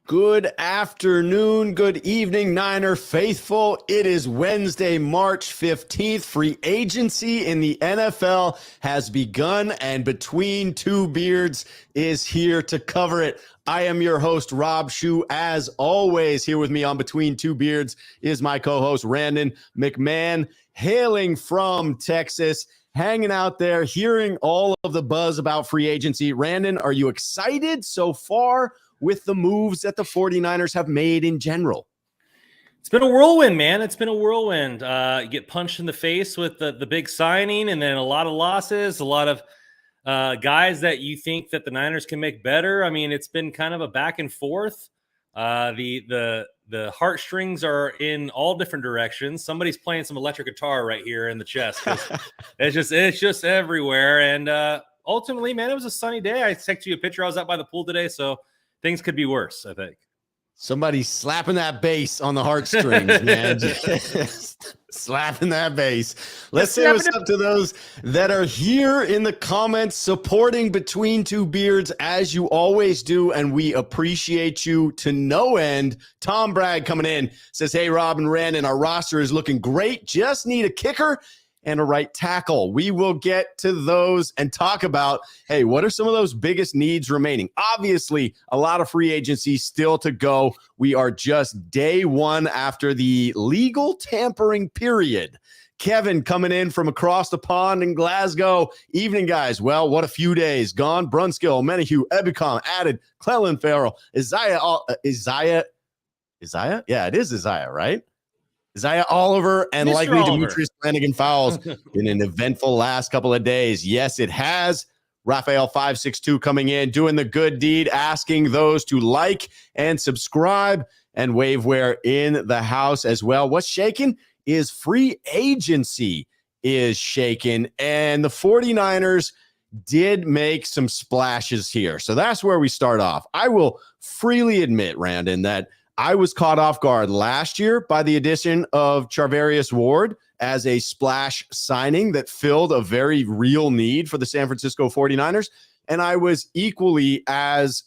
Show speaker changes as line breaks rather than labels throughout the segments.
Good afternoon, good evening, Niner faithful. It is Wednesday, March 15th. Free agency in the NFL has begun, and Between Two Beards is here to cover it. I am your host, Rob Schuh. As always, here with me on Between Two Beards is my co-host, Randon McMahon, hailing from Texas, hanging out there, hearing all of the buzz about free agency. Randon, are you excited so far with the moves that the 49ers have made in general?
It's been a whirlwind, man. It's been a whirlwind. You get punched in the face with the big signing, and then a lot of losses, a lot of guys that you think that the Niners can make better. I mean, it's been kind of a back and forth. The heartstrings are in all different directions. Somebody's playing some electric guitar right here in the chest. It's just everywhere. And ultimately, man, it was a sunny day. I texted you a picture. I was out by the pool today, so things could be worse, I think.
Somebody's slapping that bass on the heartstrings, man. Just slapping that bass. Let's say what's up to those that are here in the comments supporting Between Two Beards, as you always do, and we appreciate you to no end. Tom Bragg coming in says, hey, Rob and Randon, our roster is looking great. Just need a kicker and a right tackle. We will get to those and talk about, hey, what are some of those biggest needs remaining? Obviously, a lot of free agency still to go. We are just day one after the legal tampering period. Kevin coming in from across the pond in Glasgow. Evening, guys. Well, what a few days. Gone. Brunskill, Menahue, Ebicom added, Clellan Farrell, Isaiah? Yeah, it is Isaiah, right? Isaiah Oliver and
Mr.
likely
Oliver.
Demetrius Flanagan-Fowles in an eventful last couple of days. Yes, it has. Raphael 562 coming in, doing the good deed, asking those to like and subscribe, and Waveware in the house as well. What's shaking is free agency is shaking, and the 49ers did make some splashes here. So that's where we start off. I will freely admit, Randon, that I was caught off guard last year by the addition of Za'Darius Ward as a splash signing that filled a very real need for the San Francisco 49ers. And I was equally as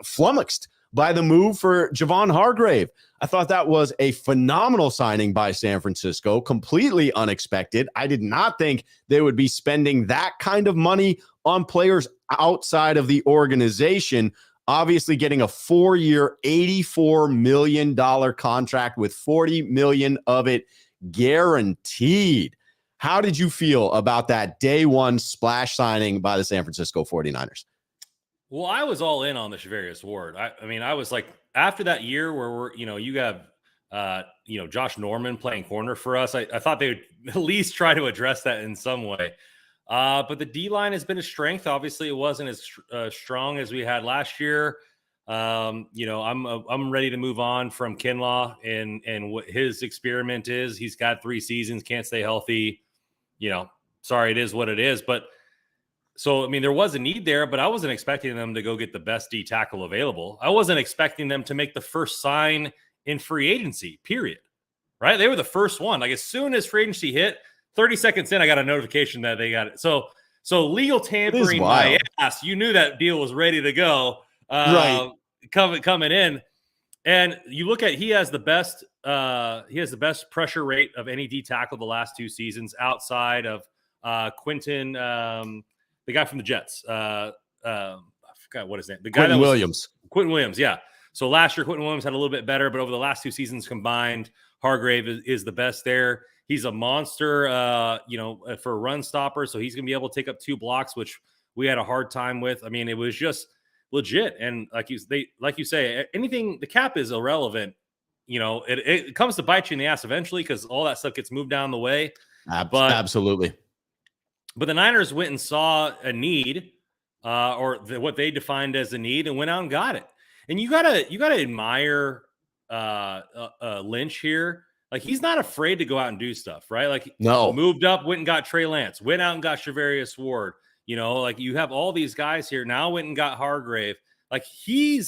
flummoxed by the move for Javon Hargrave. I thought that was a phenomenal signing by San Francisco, completely unexpected. I did not think they would be spending that kind of money on players outside of the organization. Obviously getting a 4-year, $84 million contract with $40 million of it guaranteed. How did you feel about that day one splash signing by the San Francisco 49ers?
Well, I was all in on the Za'Darius Ward. I mean, I was like, after that year where you have Josh Norman playing corner for us, I thought they would at least try to address that in some way. But the D-line has been a strength. Obviously, it wasn't as strong as we had last year. I'm ready to move on from Kinlaw and what his experiment is. He's got 3 seasons, can't stay healthy. Sorry, it is what it is. But so, I mean, there was a need there, but I wasn't expecting them to go get the best D tackle available. I wasn't expecting them to make the first sign in free agency, period. Right? They were the first one. Like, as soon as free agency hit, 30 seconds in, I got a notification that they got it. So legal tampering my ass. You knew that deal was ready to go.
Right.
Coming in. And you look at, he has the best pressure rate of any D tackle the last 2 seasons outside of Quentin, the guy from the Jets. I forgot what his name. The guy
Quentin Williams.
Quentin Williams, yeah. So last year, Quentin Williams had a little bit better, but over the last 2 seasons combined, Hargrave is the best there. He's a monster, for a run stopper. So he's going to be able to take up 2 blocks, which we had a hard time with. I mean, it was just legit. And like you say, anything, the cap is irrelevant. It comes to bite you in the ass eventually because all that stuff gets moved down the way.
Absolutely.
But the Niners went and saw a need, what they defined as a need, and went out and got it. And you gotta admire Lynch here. Like, he's not afraid to go out and do stuff, right? Like,
no,
moved up, went and got Trey Lance, went out and got Za'Darius Ward. Like, you have all these guys here now, went and got Hargrave. Like, he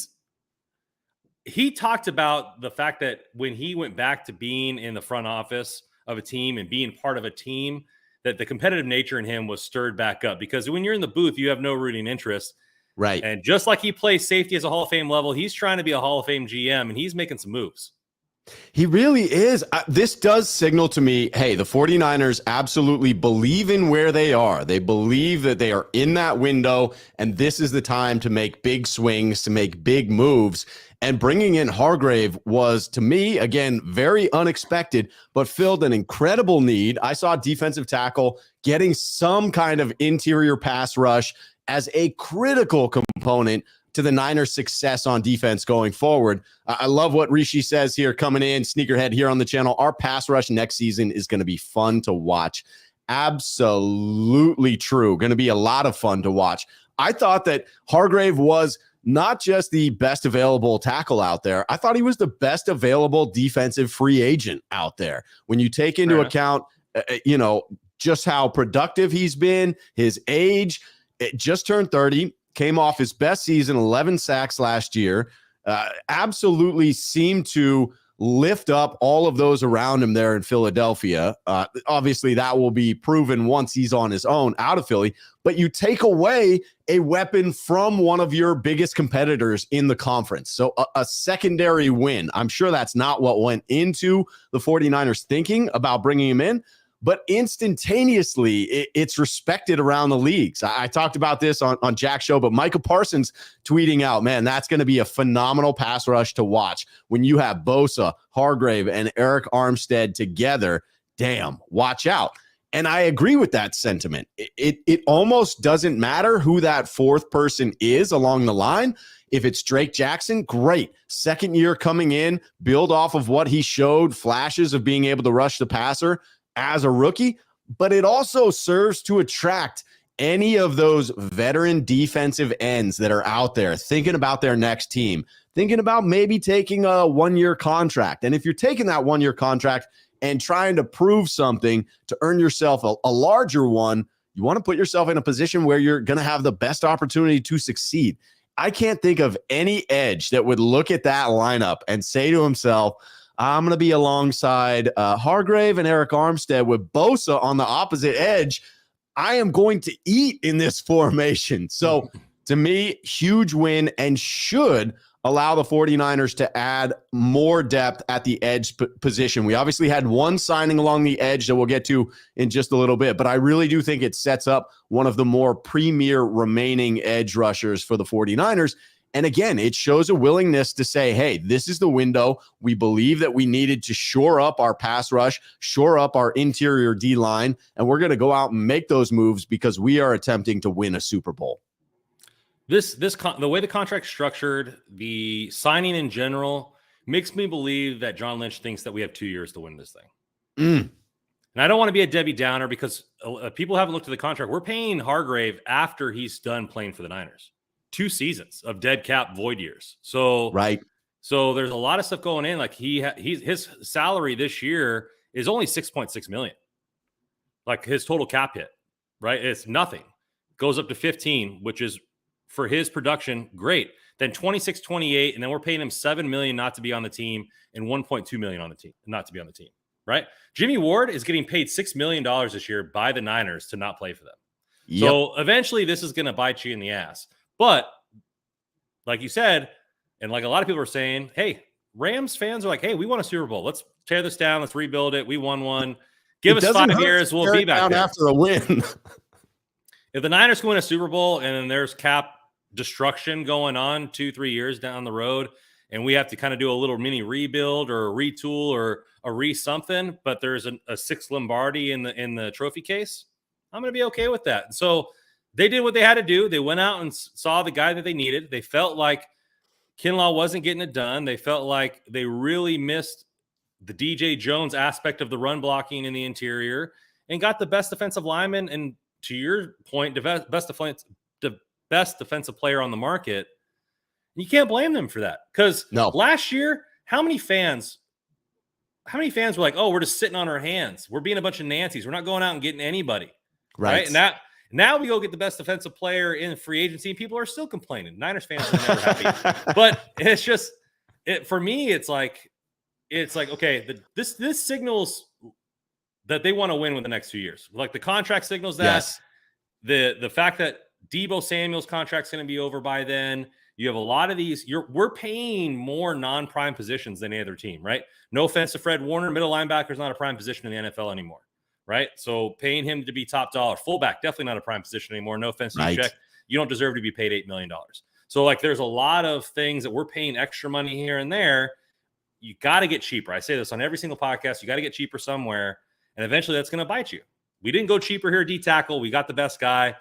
talked about the fact that when he went back to being in the front office of a team and being part of a team, that the competitive nature in him was stirred back up, because when you're in the booth, you have no rooting interest.
Right.
And just like he plays safety as a Hall of Fame level, he's trying to be a Hall of Fame GM, and he's making some moves.
He really is. This does signal to me, hey, the 49ers absolutely believe in where they are. They believe that they are in that window, and this is the time to make big swings, to make big moves. And bringing in Hargrave was, to me, again, very unexpected, but filled an incredible need. I saw defensive tackle getting some kind of interior pass rush as a critical component to the Niners' success on defense going forward. I love what Rishi says here coming in, Sneakerhead here on the channel. Our pass rush next season is going to be fun to watch. Absolutely true. Going to be a lot of fun to watch. I thought that Hargrave was not just the best available tackle out there. I thought he was the best available defensive free agent out there. When you take into account, just how productive he's been, his age, it just turned 30, came off his best season, 11 sacks last year, absolutely seemed to lift up all of those around him there in Philadelphia. Obviously, that will be proven once he's on his own out of Philly. But you take away a weapon from one of your biggest competitors in the conference. So a secondary win. I'm sure that's not what went into the 49ers thinking about bringing him in. But instantaneously, it's respected around the leagues. I talked about this on Jack's show, but Micah Parsons tweeting out, man, that's going to be a phenomenal pass rush to watch. When you have Bosa, Hargrave, and Eric Armstead together, damn, watch out. And I agree with that sentiment. It almost doesn't matter who that fourth person is along the line. If it's Drake Jackson, great. Second year coming in, build off of what he showed, flashes of being able to rush the passer as a rookie, but it also serves to attract any of those veteran defensive ends that are out there thinking about their next team, thinking about maybe taking a one-year contract. And if you're taking that one-year contract and trying to prove something to earn yourself a larger one, you want to put yourself in a position where you're going to have the best opportunity to succeed. I can't think of any edge that would look at that lineup and say to himself, I'm going to be alongside Hargrave and Eric Armstead with Bosa on the opposite edge. I am going to eat in this formation. So to me, huge win and should allow the 49ers to add more depth at the edge position. We obviously had one signing along the edge that we'll get to in just a little bit, but I really do think it sets up one of the more premier remaining edge rushers for the 49ers. And again, it shows a willingness to say, hey, this is the window. We believe that we needed to shore up our pass rush, shore up our interior D-line, and we're going to go out and make those moves because we are attempting to win a Super Bowl.
The way the contract's structured, the signing in general, makes me believe that John Lynch thinks that we have 2 years to win this thing. And I don't want to be a Debbie Downer because people haven't looked at the contract. We're paying Hargrave after he's done playing for the Niners. 2 seasons of dead cap void years. So there's a lot of stuff going in. Like his salary this year is only $6.6 million. Like his total cap hit, right? It's nothing. Goes up to 15, which is for his production, great. Then 26, 28, and then we're paying him $7 million not to be on the team and $1.2 million on the team, not to be on the team, right? Jimmy Ward is getting paid $6 million this year by the Niners to not play for them. Yep. So eventually this is going to bite you in the ass. But like you said, and like a lot of people are saying, hey, Rams fans are like, hey, we want a Super Bowl. Let's tear this down. Let's rebuild it. We won one. Give us 5 years. We'll be back there.
After a win.
If the Niners can win a Super Bowl and then there's cap destruction going on 2-3 years down the road, and we have to kind of do a little mini rebuild or a retool or a re-something, but there's a 6 Lombardi in the trophy case, I'm going to be okay with that. So they did what they had to do. They went out and saw the guy that they needed. They felt like Kinlaw wasn't getting it done. They felt like they really missed the DJ Jones aspect of the run blocking in the interior and got the best defensive lineman. And to your point, the best defensive player on the market. You can't blame them for that. Because last year, how many fans were like, oh, we're just sitting on our hands. We're being a bunch of Nancy's. We're not going out and getting anybody. Right. And now we go get the best defensive player in free agency, and people are still complaining. Niners fans are never happy. But it's just for me, it's like okay, this signals that they want to win with the next 2 years. Like the contract signals that.
Yes.
The fact that Debo Samuel's contract's going to be over by then. You have a lot of these. We're paying more non-prime positions than any other team, right? No offense to Fred Warner, middle linebacker is not a prime position in the NFL anymore, right? So paying him to be top dollar. Fullback, definitely not a prime position anymore. No offense to you, Shaq. You don't deserve to be paid $8 million. So like there's a lot of things that we're paying extra money here and there. You got to get cheaper. I say this on every single podcast. You got to get cheaper somewhere. And eventually that's going to bite you. We didn't go cheaper here, D-tackle. We got the best guy.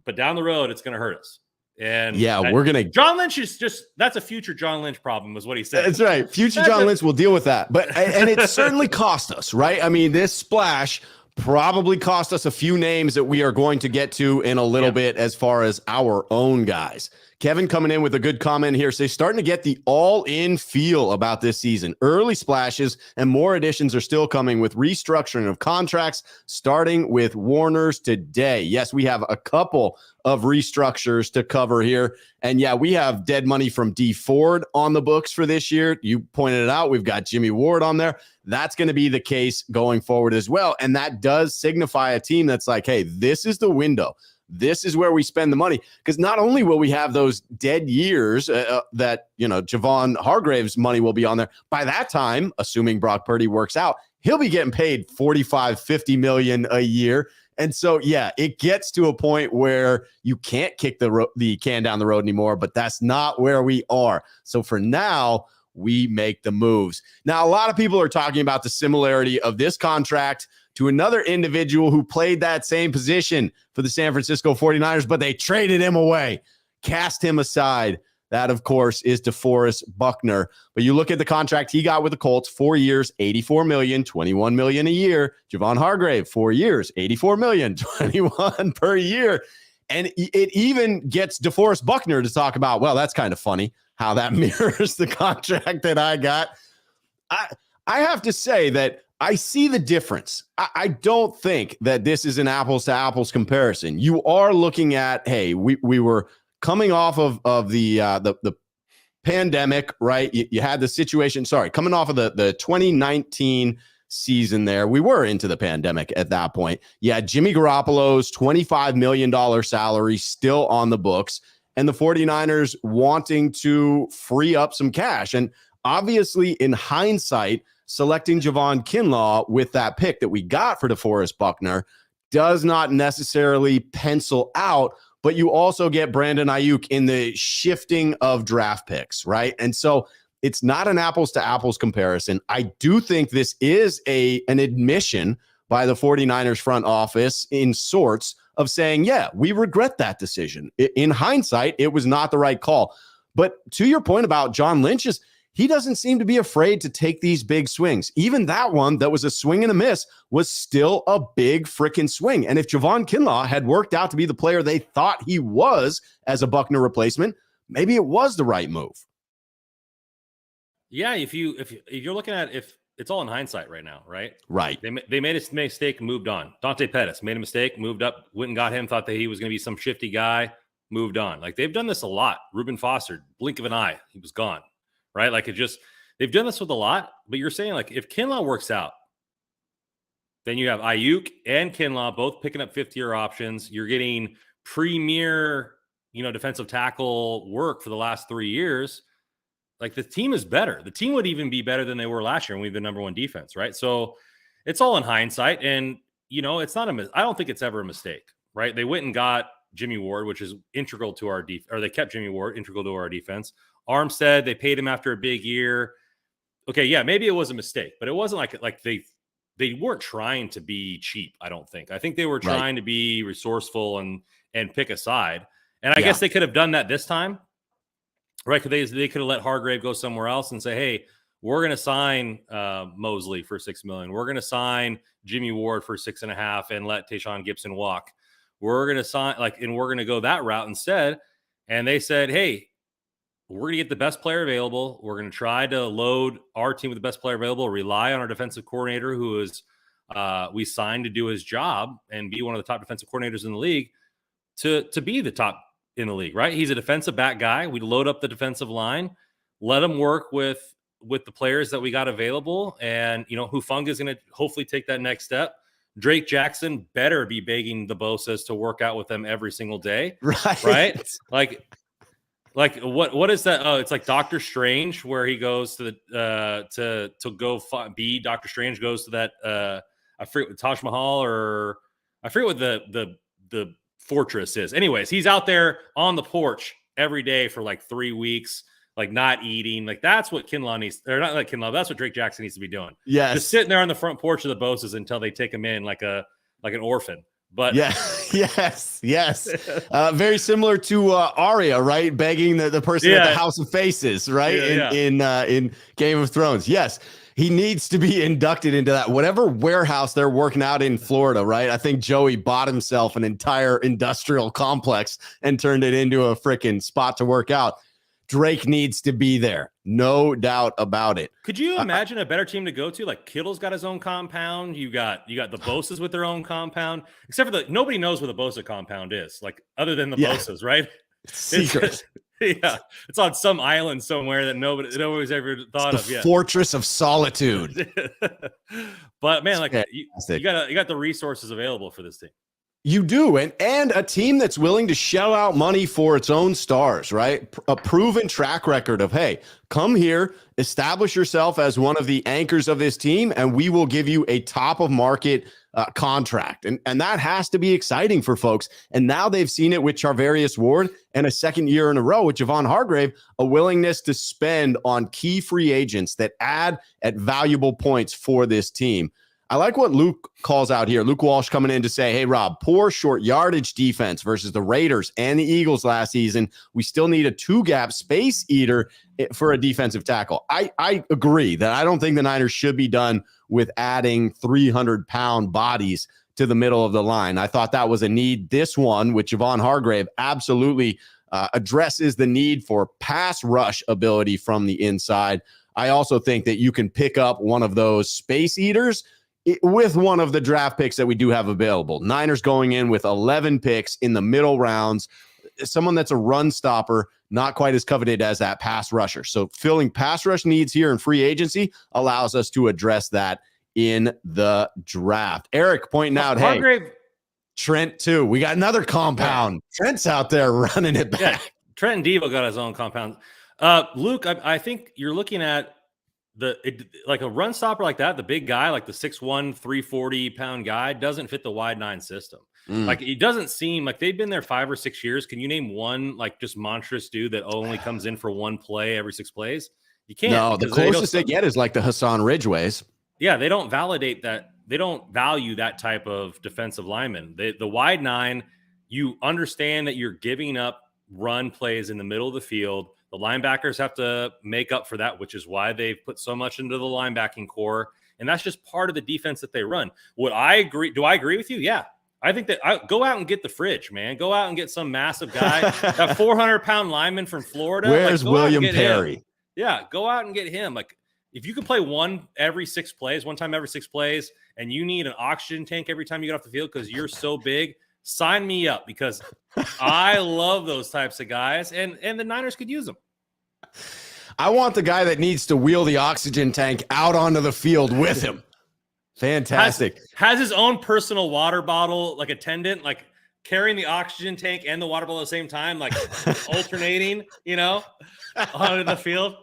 But down the road, it's going to hurt us. And
we're going to.
John Lynch is that's a future John Lynch problem, is what he said.
That's right. Future John Lynch will deal with that. But, and it certainly cost us, right? I mean, this splash probably cost us a few names that we are going to get to in a little bit as far as our own guys. Kevin coming in with a good comment here. So starting to get the all-in feel about this season. Early splashes and more additions are still coming with restructuring of contracts, starting with Warner's today. Yes, we have a couple of restructures to cover here. And yeah, we have dead money from D Ford on the books for this year. You pointed it out. We've got Jimmy Ward on there. That's going to be the case going forward as well. And that does signify a team that's like, hey, this is the window. This is where we spend the money, because not only will we have those dead years that, Javon Hargrave's money will be on there. By that time, assuming Brock Purdy works out, he'll be getting paid $45-50 million a year. And so, yeah, it gets to a point where you can't kick the can down the road anymore, but that's not where we are. So for now, we make the moves. Now, a lot of people are talking about the similarity of this contract to another individual who played that same position for the San Francisco 49ers, but they traded him away, cast him aside. That, of course, is DeForest Buckner. But you look at the contract he got with the Colts, 4 years, $84 million, $21 million a year. Javon Hargrave, 4 years, $84 million, $21 per year. And it even gets DeForest Buckner to talk about, well, that's kind of funny how that mirrors the contract that I got. I have to say that I see the difference. I don't think that this is an apples to apples comparison. You are looking at, hey, we were coming off of the pandemic, right? You had the situation, coming off of the 2019 season there. We were into the pandemic at that point. You had Jimmy Garoppolo's $25 million salary still on the books, and the 49ers wanting to free up some cash. And obviously, in hindsight, selecting Javon Kinlaw with that pick that we got for DeForest Buckner does not necessarily pencil out, but you also get Brandon Ayuk in the shifting of draft picks, right? And so it's not an apples to apples comparison. I do think this is an admission by the 49ers front office in sorts of saying, yeah, we regret that decision. In hindsight, it was not the right call. But to your point about John Lynch's, he doesn't seem to be afraid to take these big swings. Even that one that was a swing and a miss was still a big freaking swing. And if Javon Kinlaw had worked out to be the player they thought he was as a Buckner replacement, maybe it was the right move.
Yeah, if you're looking at, if it's all in hindsight right now, right?
Right.
They made a mistake and moved on. Dante Pettis made a mistake, moved up, went and got him, thought that he was going to be some shifty guy, moved on. Like they've done this a lot. Reuben Foster, blink of an eye, he was gone. Right? Like they've done this with a lot, but you're saying like if Kinlaw works out, then you have Ayuk and Kinlaw both picking up 5th-year options. You're getting premier, defensive tackle work for the last 3 years. Like the team is better. The team would even be better than they were last year, and we have the number 1 defense, right? So it's all in hindsight, and it's not I don't think it's ever a mistake, right? They went and got Jimmy Ward, which is integral to our defense, or they kept Jimmy Ward integral to our defense. Armstead, they paid him after a big year. Okay, yeah, maybe it was a mistake, but it wasn't like they weren't trying to be cheap, I don't think. I think they were trying to be resourceful and pick a side. And I guess they could have done that this time, right? Because they could have let Hargrave go somewhere else and say, hey, we're going to sign Mosley for $6 million. We're going to sign Jimmy Ward for $6.5 million and let Tayshaun Gibson walk. We're going to sign and we're going to go that route instead. And they said, hey, we're going to get the best player available. We're going to try to load our team with the best player available, rely on our defensive coordinator who is we signed to do his job and be one of the top defensive coordinators in the league to be the top in the league, right? He's a defensive back guy. We load up the defensive line, let him work with the players that we got available. And, Hufanga is going to hopefully take that next step. Drake Jackson better be begging the Bosas to work out with them every single day.
Right.
Right. Like what is that? Oh, it's like Doctor Strange, where he goes to the to go be Doctor Strange goes to that I forget what Taj Mahal, or I forget what the fortress is. Anyways, he's out there on the porch every day for like 3 weeks, like not eating. Like that's what Kinlaw needs, or not like Kinlaw. That's what Drake Jackson needs to be doing.
Yes.
Just sitting there on the front porch of the Bosas until they take him in like an orphan. But
yeah, yes. Very similar to Arya, right? Begging the person at the House of Faces, right? In Game of Thrones. Yes, he needs to be inducted into that whatever warehouse they're working out in Florida, right? I think Joey bought himself an entire industrial complex and turned it into a freaking spot to work out. Drake needs to be there. No doubt about it.
Could you imagine a better team to go to? Like Kittle's got his own compound. You got the Bosas with their own compound, except for nobody knows where the Bosa compound is, like other than the Bosas, right?
Secret.
It's on some island somewhere that nobody's ever thought of yet.
Fortress of Solitude.
But man, like you got the resources available for this team.
You do, and a team that's willing to shell out money for its own stars, right? A proven track record of, hey, come here, establish yourself as one of the anchors of this team, and we will give you a top-of-market contract. And that has to be exciting for folks. And now they've seen it with Charvarius Ward, and a second year in a row with Javon Hargrave, a willingness to spend on key free agents that add at valuable points for this team. I like what Luke calls out here. Luke Walsh coming in to say, hey, Rob, poor short yardage defense versus the Raiders and the Eagles last season. We still need a 2-gap space eater for a defensive tackle. I agree that I don't think the Niners should be done with adding 300-pound bodies to the middle of the line. I thought that was a need. This one with Javon Hargrave absolutely addresses the need for pass rush ability from the inside. I also think that you can pick up one of those space eaters with one of the draft picks that we do have available. Niners going in with 11 picks in the middle rounds, someone that's a run stopper, not quite as coveted as that pass rusher. So filling pass rush needs here in free agency allows us to address that in the draft. Eric pointing out,
Hargrave,
hey, Trent too. We got another compound. Trent's out there running it back.
Yeah, Trent and Devo got his own compound. Luke, I think you're looking at like a run stopper like that, the big guy, like the 6'1", 340-pound guy, doesn't fit the wide 9 system. Like it doesn't seem like they've been there 5 or 6 years. Can you name one like just monstrous dude that only comes in for one play every 6 plays? You can't.
No, the closest they get is like the Hassan Ridgeways.
Yeah, they don't validate that. They don't value that type of defensive lineman. The wide 9, you understand that you're giving up run plays in the middle of the field. The linebackers have to make up for that, which is why they've put so much into the linebacking core. And that's just part of the defense that they run. Would I agree? Do I agree with you? Yeah. I think that go out and get the fridge, man. Go out and get some massive guy, that 400-pound lineman from Florida.
Where's William Perry?
Yeah, go out and get him. Like if you can play one time every 6 plays, and you need an oxygen tank every time you get off the field because you're so big, sign me up, because I love those types of guys, and the Niners could use them.
I want the guy that needs to wheel the oxygen tank out onto the field with him. Fantastic.
Has his own personal water bottle, like attendant, like carrying the oxygen tank and the water bottle at the same time, like alternating, onto the field.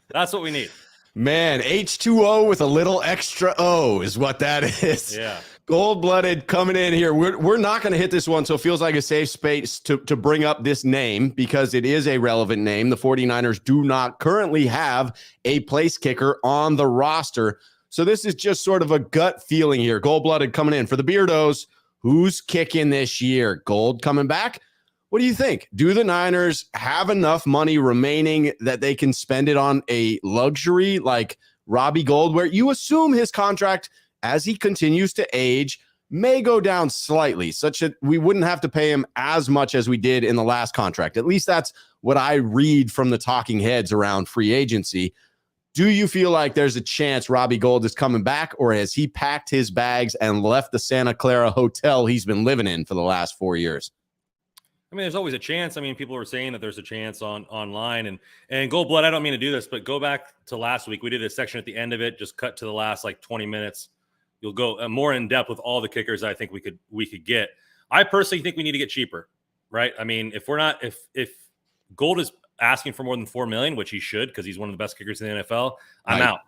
That's what we need. Man,
H2O with a little extra O is what that is.
Yeah.
Gold-blooded coming in here. We're not going to hit this one, so it feels like a safe space to bring up this name because it is a relevant name. The 49ers do not currently have a place kicker on the roster. So this is just sort of a gut feeling here. Gold-blooded coming in. For the Beardos, who's kicking this year? Gold coming back? What do you think? Do the Niners have enough money remaining that they can spend it on a luxury like Robbie Gold, where you assume his contract, as he continues to age, may go down slightly, such that we wouldn't have to pay him as much as we did in the last contract? At least that's what I read from the talking heads around free agency. Do you feel like there's a chance Robbie Gold is coming back, or has he packed his bags and left the Santa Clara hotel he's been living in for the last 4 years?
I mean, there's always a chance. I mean, people were saying that there's a chance online, and Gold Blood, I don't mean to do this, but go back to last week. We did a section at the end of it, just cut to the last like 20 minutes. you'll go more in depth with all the kickers I think we could get. I personally think we need to get cheaper, right? I mean, if Gold is asking for more than $4 million, which he should because he's one of the best kickers in the NFL, I'm out.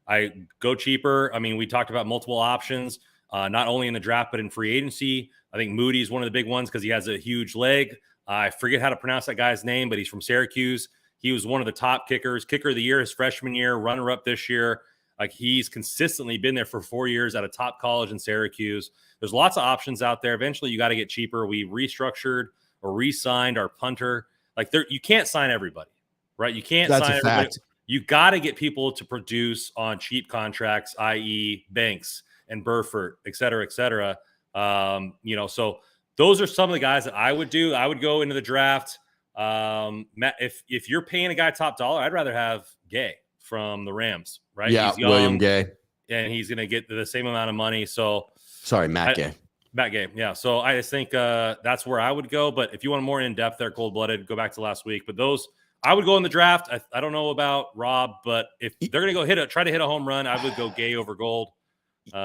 I go cheaper. I mean, we talked about multiple options, not only in the draft but in free agency. I think Moody's one of the big ones because he has a huge leg. I forget how to pronounce that guy's name, but he's from Syracuse. He was one of the top kickers, kicker of the year his freshman year, runner-up this year. Like, he's consistently been there for 4 years at a top college in Syracuse. There's lots of options out there. Eventually, you got to get cheaper. We restructured or re-signed our punter. Like, you can't sign everybody, right? You can't sign everybody. You got to get people to produce on cheap contracts, i.e. Banks and Burford, et cetera, et cetera. So those are some of the guys that I would do. I would go into the draft. Matt, if you're paying a guy top dollar, I'd rather have Gay from the Rams, right?
Yeah,
he's young,
William Gay.
And he's going to get the same amount of money. So
sorry, Matt Gay.
Matt Gay, yeah. So I just think that's where I would go. But if you want more in-depth there, cold-blooded, go back to last week. But those – I would go in the draft. I don't know about Rob, but if they're going to go try to hit a home run, I would go Gay over Gold.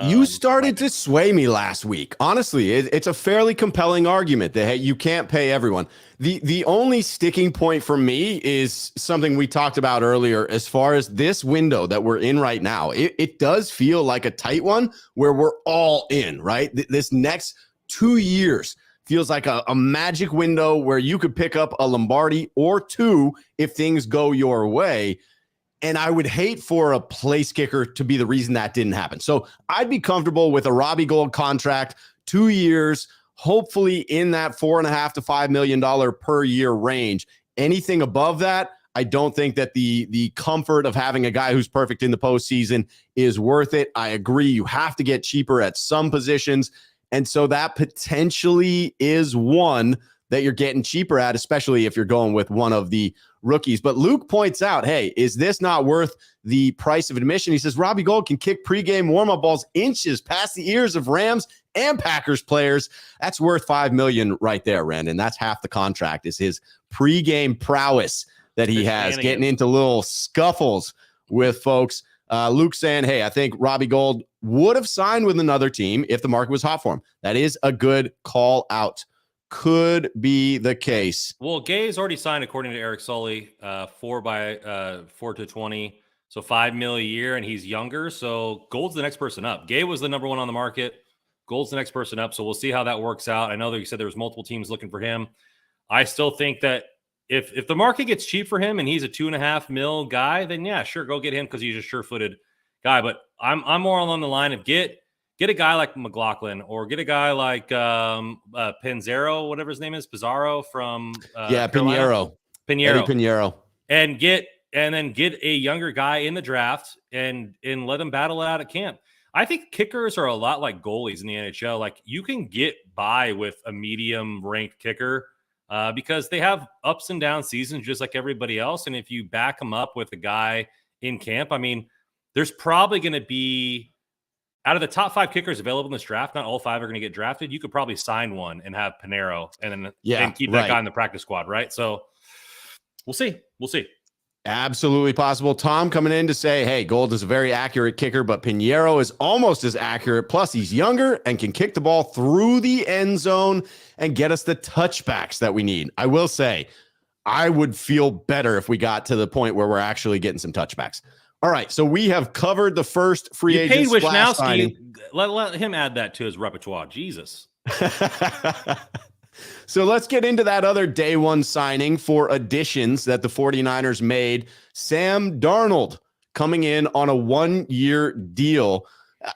You started to sway me last week. Honestly, it's a fairly compelling argument that, hey, you can't pay everyone. The only sticking point for me is something we talked about earlier as far as this window that we're in right now. It does feel like a tight one where we're all in, right? This next 2 years feels like a magic window where you could pick up a Lombardi or two if things go your way. And I would hate for a place kicker to be the reason that didn't happen. So I'd be comfortable with a Robbie Gould contract, 2 years, hopefully in that $4.5 to $5 million per year range. Anything above that, I don't think that the comfort of having a guy who's perfect in the postseason is worth it. I agree. You have to get cheaper at some positions. And so that potentially is one that you're getting cheaper at, especially if you're going with one of the rookies. But Luke points out, hey, is this not worth the price of admission? He says Robbie Gould can kick pregame warm-up balls inches past the ears of Rams and Packers players. That's worth $5 million right there, Randon. That's half the contract is his pregame prowess that he has, getting into little scuffles with folks. Luke saying, hey, I think Robbie Gould would have signed with another team if the market was hot for him. That is a good call out. Could be the case.
Well, Gay's already signed, according to Eric Sully, 4 to 20, so $5 million a year, and he's younger. So Gould's the next person up. Gay was the number one on the market. Gould's the next person up. So we'll see how that works out. I know that you said there was multiple teams looking for him. I still think that if the market gets cheap for him and he's a $2.5 million guy, then yeah, sure, go get him because he's a sure-footed guy. But I'm more along the line of get a guy like McLaughlin or get a guy like Pinzero, whatever his name is, Pizarro from
Pinheiro. Pinheiro.
And then get a younger guy in the draft and let him battle it out at camp. I think kickers are a lot like goalies in the NHL. Like, you can get by with a medium ranked kicker because they have ups and down seasons just like everybody else. And if you back them up with a guy in camp, I mean, there's probably going to be, out of the top 5 kickers available in this draft, not all 5 are going to get drafted. You could probably sign one and have Pinheiro and keep that guy in the practice squad, right? So we'll see.
Absolutely possible. Tom coming in to say, hey, Gould is a very accurate kicker, but Pinheiro is almost as accurate. Plus, he's younger and can kick the ball through the end zone and get us the touchbacks that we need. I will say, I would feel better if we got to the point where we're actually getting some touchbacks. All right, so we have covered the first free agent splash signing.
Let him add that to his repertoire. Jesus.
So let's get into that other day one signing for additions that the 49ers made. Sam Darnold coming in on a 1-year deal.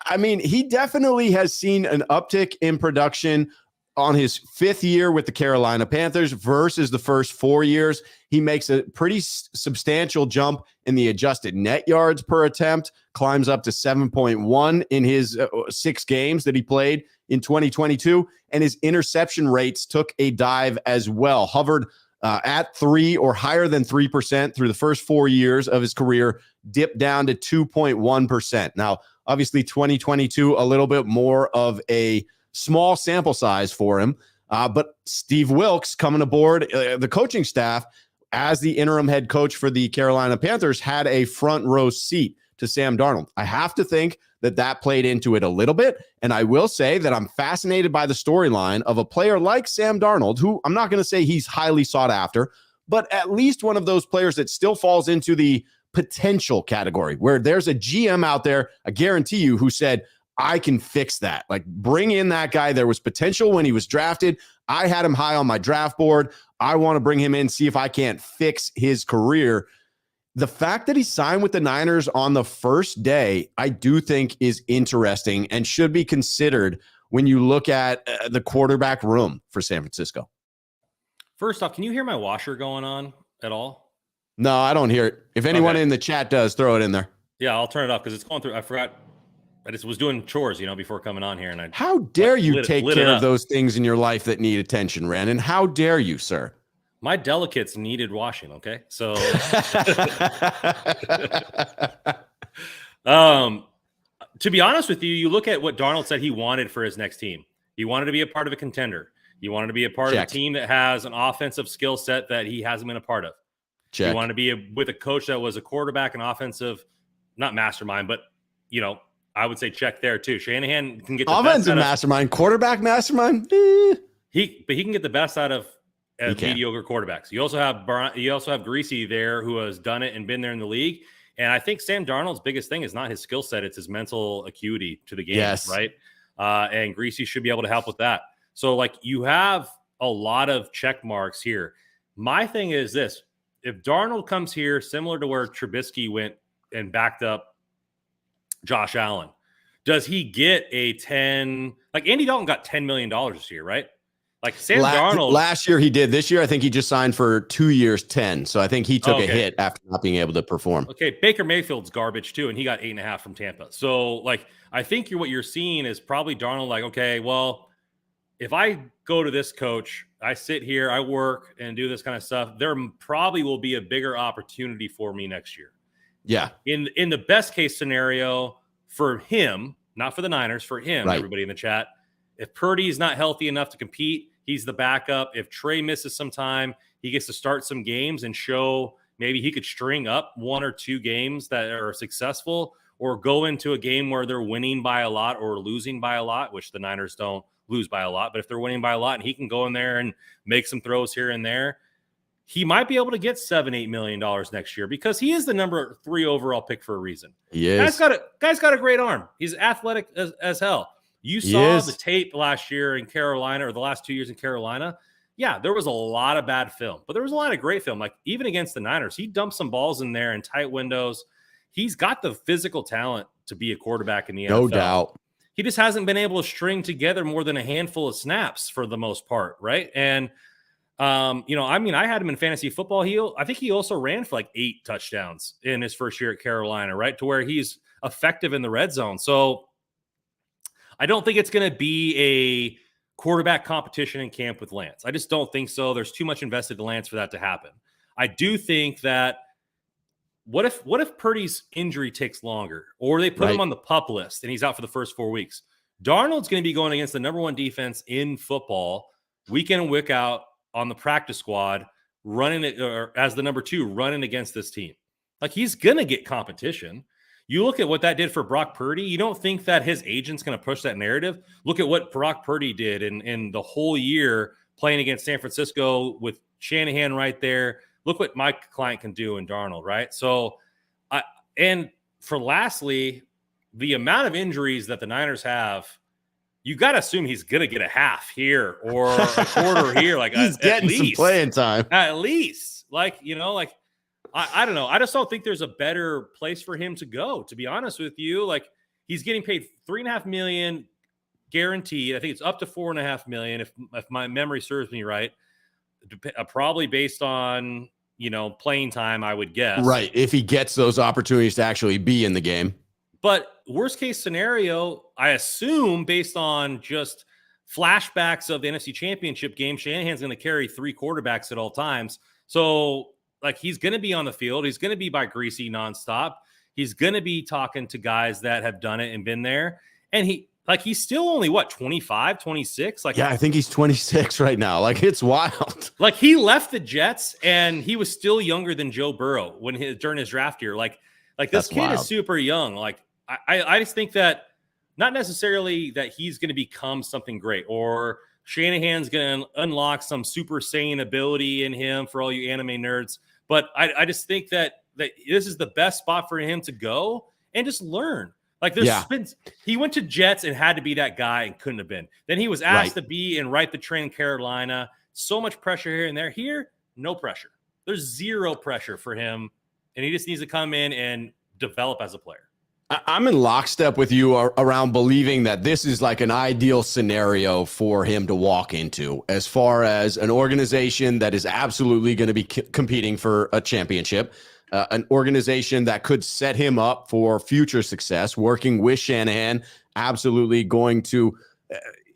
I mean, he definitely has seen an uptick in production on his 5th year with the Carolina Panthers versus the first 4 years. He makes a pretty substantial jump in the adjusted net yards per attempt, climbs up to 7.1 in his 6 games that he played in 2022. And his interception rates took a dive as well, hovered at 3 or higher than 3% through the first 4 years of his career, dipped down to 2.1%. Now, obviously 2022, a little bit more of a small sample size for him. But Steve Wilks coming aboard the coaching staff as the interim head coach for the Carolina Panthers had a front row seat to Sam Darnold. I have to think that played into it a little bit. And I will say that I'm fascinated by the storyline of a player like Sam Darnold, who I'm not going to say he's highly sought after, but at least one of those players that still falls into the potential category where there's a GM out there, I guarantee you, who said, I can fix that. Like, bring in that guy. There was potential when he was drafted. I had him high on my draft board. I want to bring him in, see if I can't fix his career. The fact that he signed with the Niners on the first day, I do think is interesting and should be considered when you look at the quarterback room for San Francisco.
First off, can you hear my washer going on at all?
No, I don't hear it. If anyone in the chat does, throw it in there.
Yeah, I'll turn it off because it's going through. I forgot. I just was doing chores, before coming on here. And
how dare you take care of those things in your life that need attention, Randon? How dare you, sir?
My delicates needed washing, okay? So to be honest with you, you look at what Darnold said he wanted for his next team. He wanted to be a part of a contender. He wanted to be a part of a team that has an offensive skill set that he hasn't been a part of. He wanted to be with a coach that was a quarterback and offensive, not mastermind, but, I would say check there too. Shanahan can get the
offensive mastermind, quarterback mastermind.
He can get the best out of mediocre quarterbacks. You also have Greasy there, who has done it and been there in the league. And I think Sam Darnold's biggest thing is not his skill set; it's his mental acuity to the game, right? And Greasy should be able to help with that. So, you have a lot of check marks here. My thing is this: if Darnold comes here, similar to where Trubisky went and backed up Josh Allen, does he get a 10? Like Andy Dalton got $10 million this year, right? Like Sam Darnold
last year he did. This year I think he just signed for 2 years, 10. So I think he took a hit after not being able to perform.
Okay, Baker Mayfield's garbage too, and he got 8.5 from Tampa. So I think what you're seeing is probably Darnold. Okay, well, if I go to this coach, I sit here, I work and do this kind of stuff, there probably will be a bigger opportunity for me next year.
Yeah.
In the best case scenario for him, not for the Niners, for him, everybody in the chat, if Purdy is not healthy enough to compete, he's the backup. If Trey misses some time, he gets to start some games and show maybe he could string up 1 or 2 games that are successful, or go into a game where they're winning by a lot or losing by a lot, which the Niners don't lose by a lot. But if they're winning by a lot and he can go in there and make some throws here and there, he might be able to get $7-8 million next year, because he is the number 3 overall pick for a reason.
He is.
Guy's got a great arm. He's athletic as hell. You saw the tape last year in Carolina, or the last 2 years in Carolina. Yeah, there was a lot of bad film, but there was a lot of great film. Like even against the Niners, he dumped some balls in there in tight windows. He's got the physical talent to be a quarterback in the NFL.
No doubt.
He just hasn't been able to string together more than a handful of snaps for the most part, right? And I had him in fantasy football. I think he also ran for 8 touchdowns in his first year at Carolina, right? To where he's effective in the red zone. So I don't think it's going to be a quarterback competition in camp with Lance. I just don't think so. There's too much invested in Lance for that to happen. I do think that what if Purdy's injury takes longer, or they put him on the PUP list and he's out for the first 4 weeks? Darnold's going to be going against the number 1 defense in football week in and week out on the practice squad, running it, or as the number 2 running against this team. He's going to get competition. You look at what that did for Brock Purdy. You don't think that his agent's going to push that narrative? Look at what Brock Purdy did in the whole year playing against San Francisco with Shanahan right there. Look what my client can do in Darnold, right? So, and for lastly, the amount of injuries that the Niners have, you got to assume he's going to get a half here or a quarter here.
He's getting some playing time.
At least. I don't know. I just don't think there's a better place for him to go, to be honest with you. He's getting paid $3.5 million guaranteed. I think it's up to $4.5 million if my memory serves me right. Probably based on, playing time, I would guess.
Right. If he gets those opportunities to actually be in the game.
But worst case scenario, I assume based on just flashbacks of the NFC Championship game, Shanahan's going to carry 3 quarterbacks at all times. So he's going to be on the field. He's going to be by Greasy nonstop. He's going to be talking to guys that have done it and been there. And he's still only 25, 26.
Yeah, I think he's 26 right now. It's wild.
He left the Jets and he was still younger than Joe Burrow during his draft year. Like this
That's
kid
wild.
is super young. Like I just think that not necessarily that he's going to become something great or Shanahan's going to unlock some super saiyan ability in him for all you anime nerds. But I just think that this is the best spot for him to go and just learn. Like he went to Jets and had to be that guy and couldn't have been. Then he was asked to be and write the train in Carolina. So much pressure here and there. Here, no pressure. There's zero pressure for him. And he just needs to come in and develop as a player.
I'm in lockstep with you around believing that this is like an ideal scenario for him to walk into as far as an organization that is absolutely going to be competing for a championship, an organization that could set him up for future success, working with Shanahan, absolutely going to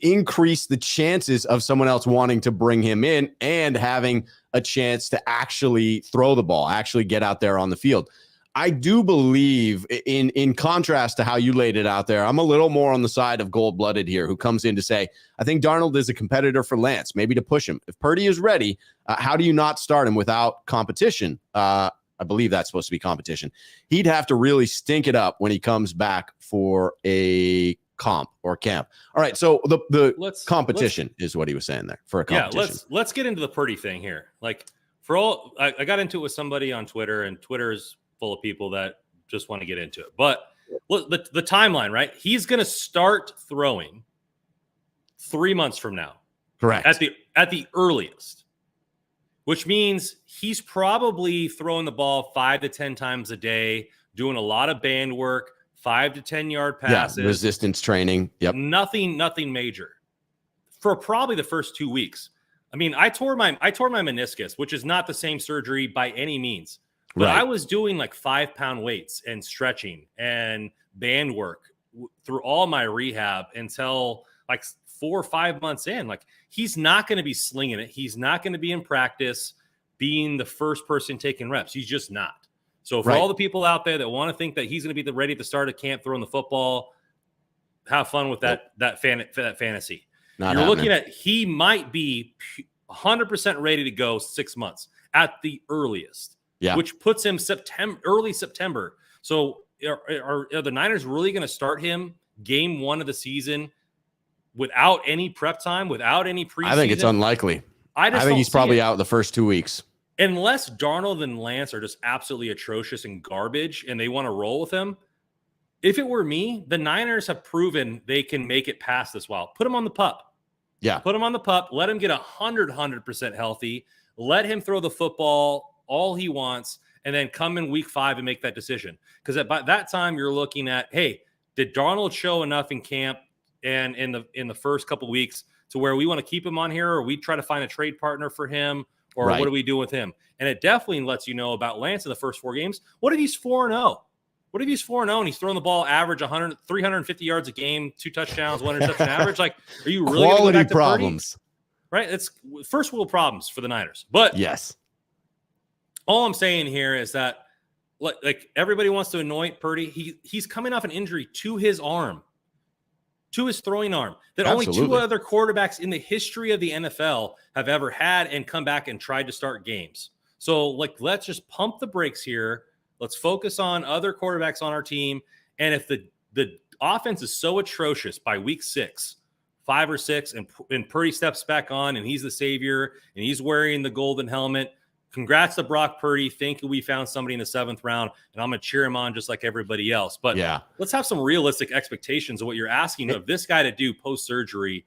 increase the chances of someone else wanting to bring him in and having a chance to actually throw the ball, actually get out there on the field. I do believe, in contrast to how you laid it out there, I'm a little more on the side of gold-blooded here, who comes in to say, I think Darnold is a competitor for Lance, maybe to push him. If Purdy is ready, how do you not start him without competition? I believe that's supposed to be competition. He'd have to really stink it up when he comes back for a comp or camp. All right, so the competition is what he was saying there for a competition.
Yeah, let's get into the Purdy thing here. Like, for all, I got into it with somebody on Twitter, and Twitter's full of people that just want to get into it. But look, the timeline, right? He's going to start throwing 3 months from now.
Correct.
At the earliest, which means he's probably throwing the ball 5 to 10 times a day, doing a lot of band work, 5 to 10 yard passes.
Yeah, resistance training. Yep.
Nothing major for probably the first 2 weeks. I mean, I tore my meniscus, which is not the same surgery by any means. But I was doing like 5-pound weights and stretching and band work through all my rehab until like 4 or 5 months in. Like, he's not going to be slinging it. He's not going to be in practice being the first person taking reps. He's just not. So for all the people out there that want to think that he's going to be ready to start a camp throwing the football, have fun with that fantasy. You're looking at, he might be 100% ready to go 6 months at the earliest. Yeah, which puts him early September. So are the Niners really going to start him game 1 of the season without any prep time, without any preseason?
I think it's unlikely. I think he's probably out the first 2 weeks.
Unless Darnold and Lance are just absolutely atrocious and garbage and they want to roll with him. If it were me, the Niners have proven they can make it past this while. Put him on the pup.
Yeah.
Put him on the pup. Let him get 100% healthy. Let him throw the football all he wants, and then come in week 5 and make that decision. Because by that time, you're looking at, hey, did Darnold show enough in camp and in the first couple weeks to where we want to keep him on here, or we try to find a trade partner for him, or what do we do with him? And it definitely lets you know about Lance in the first 4 games. What if he's 4-0? What if he's 4-0 and he's throwing the ball average 350 yards a game, 2 touchdowns, 1 interception average? Like, are you really going to go back to problems? Purdy? Right? It's first world problems for the Niners. But
yes.
All I'm saying here is that, like everybody wants to anoint Purdy. He's coming off an injury to his arm, to his throwing arm, that only 2 other quarterbacks in the history of the NFL have ever had and come back and tried to start games. So, let's just pump the brakes here. Let's focus on other quarterbacks on our team. And if the offense is so atrocious by week 6, 5 or 6, and Purdy steps back on and he's the savior and he's wearing the golden helmet, congrats to Brock Purdy. Think we found somebody in the 7th round, and I'm going to cheer him on just like everybody else. But let's have some realistic expectations of what you're asking of this guy to do post-surgery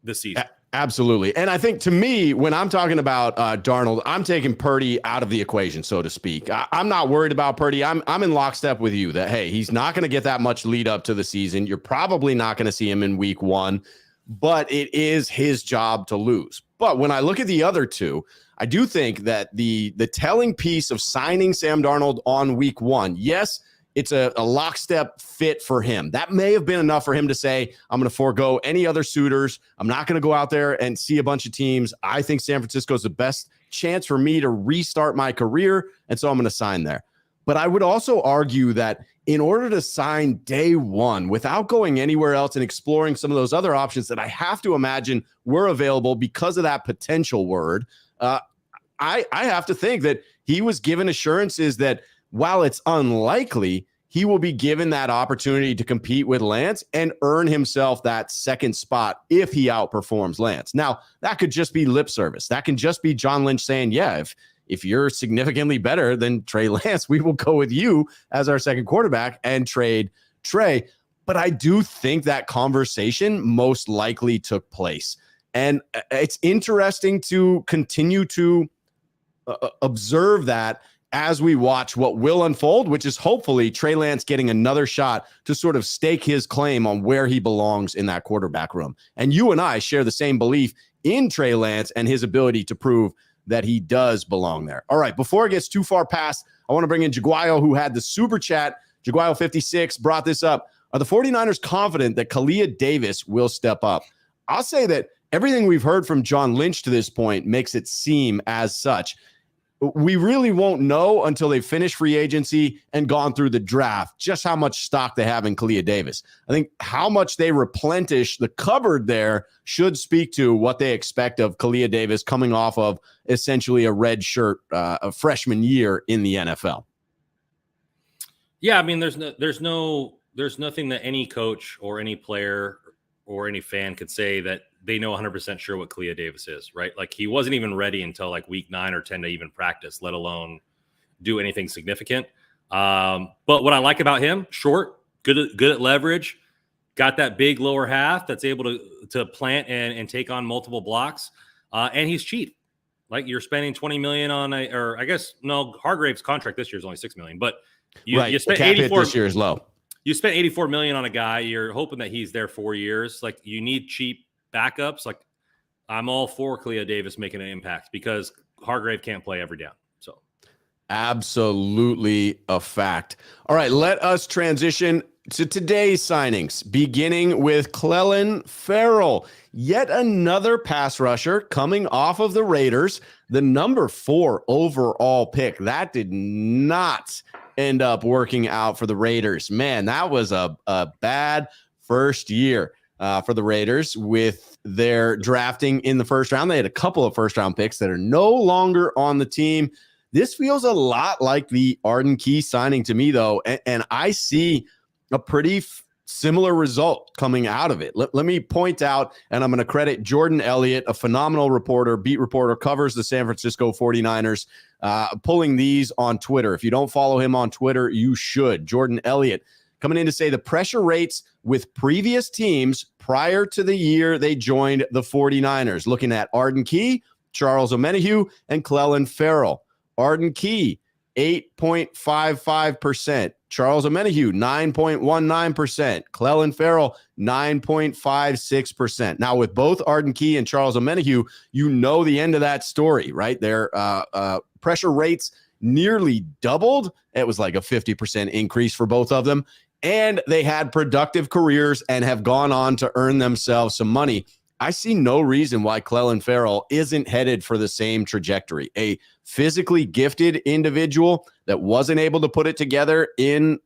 this season.
Absolutely. And I think, to me, when I'm talking about Darnold, I'm taking Purdy out of the equation, so to speak. I'm not worried about Purdy. I'm in lockstep with you that, hey, he's not going to get that much lead up to the season. You're probably not going to see him in week 1, but it is his job to lose. But when I look at the other 2, I do think that the telling piece of signing Sam Darnold on week 1, yes, it's a lockstep fit for him. That may have been enough for him to say, I'm going to forego any other suitors. I'm not going to go out there and see a bunch of teams. I think San Francisco is the best chance for me to restart my career, and so I'm going to sign there. But I would also argue that in order to sign day 1 without going anywhere else and exploring some of those other options that I have to imagine were available because of that potential word, I have to think that he was given assurances that while it's unlikely, he will be given that opportunity to compete with Lance and earn himself that second spot if he outperforms Lance. Now, that could just be lip service. That can just be John Lynch saying, yeah, if you're significantly better than Trey Lance, we will go with you as our second quarterback and trade Trey. But I do think that conversation most likely took place. And it's interesting to continue to observe that as we watch what will unfold, which is hopefully Trey Lance getting another shot to sort of stake his claim on where he belongs in that quarterback room. And you and I share the same belief in Trey Lance and his ability to prove that he does belong there. All right, before it gets too far past, I want to bring in Jaguayo, who had the super chat. Jaguayo56 brought this up. Are the 49ers confident that Kalia Davis will step up? I'll say that everything we've heard from John Lynch to this point makes it seem as such. We really won't know until they finish free agency and gone through the draft just how much stock they have in Kalia Davis. I think how much they replenish the cupboard there should speak to what they expect of Kalia Davis coming off of essentially a red shirt, a freshman year in the NFL.
Yeah, I mean, there's nothing that any coach or any player or any fan could say that they know 100% sure what Kalia Davis is, right? Like, he wasn't even ready until like week 9 or 10 to even practice, let alone do anything significant. But what I like about him, short, good at leverage, got that big lower half that's able to plant and take on multiple blocks. And he's cheap. Like, you're spending $20 million on Hargrave's contract this year is only $6 million, but you spent 84
this year is low.
You spent $84 million on a guy. You're hoping that he's there 4 years. Like, you need cheap backups. Like, I'm all for Kalia Davis making an impact because Hargrave can't play every down. So,
absolutely a fact. All right, let us transition to today's signings, beginning with Clelin Ferrell, yet another pass rusher coming off of the Raiders, the number 4 overall pick. That did not end up working out for the Raiders. Man, that was a bad first year for the Raiders with their drafting in the first round. They had a couple of first-round picks that are no longer on the team. This feels a lot like the Arden Key signing to me, though, and I see a pretty similar result coming out of it. Let me point out, and I'm going to credit Jordan Elliott, a phenomenal reporter, beat reporter, covers the San Francisco 49ers, pulling these on Twitter. If you don't follow him on Twitter, you should. Jordan Elliott coming in to say the pressure rates with previous teams prior to the year they joined the 49ers, looking at Arden Key, Charles Omenihu, and Clelin Ferrell. Arden Key, 8.55%. Charles Omenihu, 9.19%. Clelin Ferrell, 9.56%. Now, with both Arden Key and Charles Omenihu, you know the end of that story, right? Their pressure rates nearly doubled. It was like a 50% increase for both of them. And they had productive careers and have gone on to earn themselves some money. I see no reason why Clelin Ferrell isn't headed for the same trajectory. A physically gifted individual that wasn't able to put it together in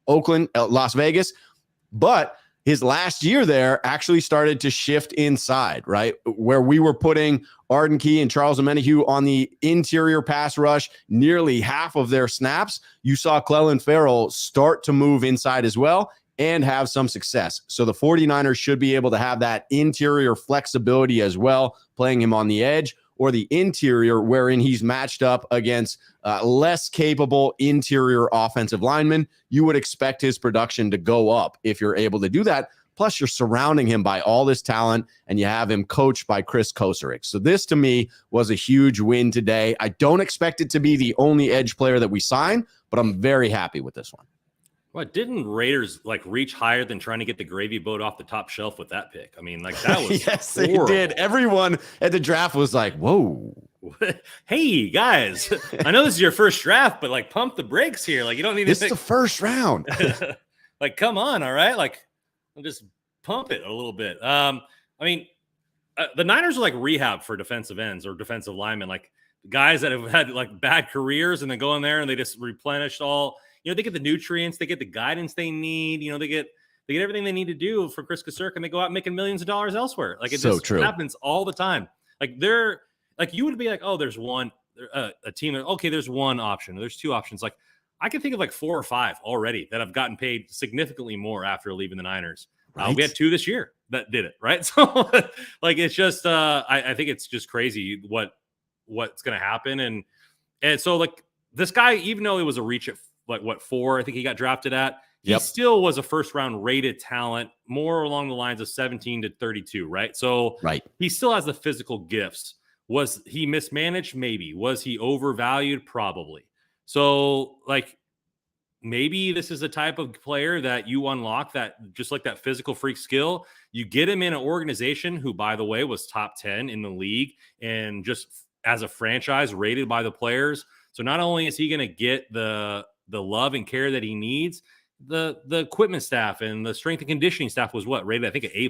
Oakland, Las Vegas, but his last year there actually started to shift inside, right? Where we were putting Arden Key and Charles Omenihu on the interior pass rush, nearly half of their snaps, you saw Clelin Ferrell start to move inside as well and have some success. So the 49ers should be able to have that interior flexibility as well, playing him on the edge, or the interior wherein he's matched up against less capable interior offensive linemen. You would expect his production to go up if you're able to do that. Plus, you're surrounding him by all this talent, and you have him coached by Chris Kosarek. So this, to me, was a huge win today. I don't expect it to be the only edge player that we sign, but I'm very happy with this one.
Well, didn't Raiders reach higher than trying to get the gravy boat off the top shelf with that pick? I mean, that was
yes,
horrible.
They did. Everyone at the draft was like, "Whoa,
hey guys, I know this is your first draft, but pump the brakes here. You don't need
this is the first round.
Come on, all right. I'll just pump it a little bit. I mean, the Niners are like rehab for defensive ends or defensive linemen, guys that have had bad careers and then go in there and they just replenished all. They get the nutrients, they get the guidance they need. They get everything they need to do for Chris Kosarek, and they go out making millions of dollars elsewhere. It so just true. Happens all the time. You would be oh, there's one a team. Okay, there's one option. There's two options. I can think of like 4 or 5 already that have gotten paid significantly more after leaving the Niners.
Right.
We had 2 this year that did it, right? So like it's just I think it's just crazy what's going to happen, and so like this guy, even though it was a reach at like what 4, I think he got drafted at, he still was a first round rated talent, more along the lines of 17 to 32, right? So he still has the physical gifts. Was he mismanaged? Maybe. Was he overvalued? Probably. So like maybe this is a type of player that you unlock, that just like that physical freak skill, you get him in an organization who, by the way, was top 10 in the league and just as a franchise rated by the players. So not only is he going to get the love and care that he needs, the equipment staff and the strength and conditioning staff was rated, I think, an A+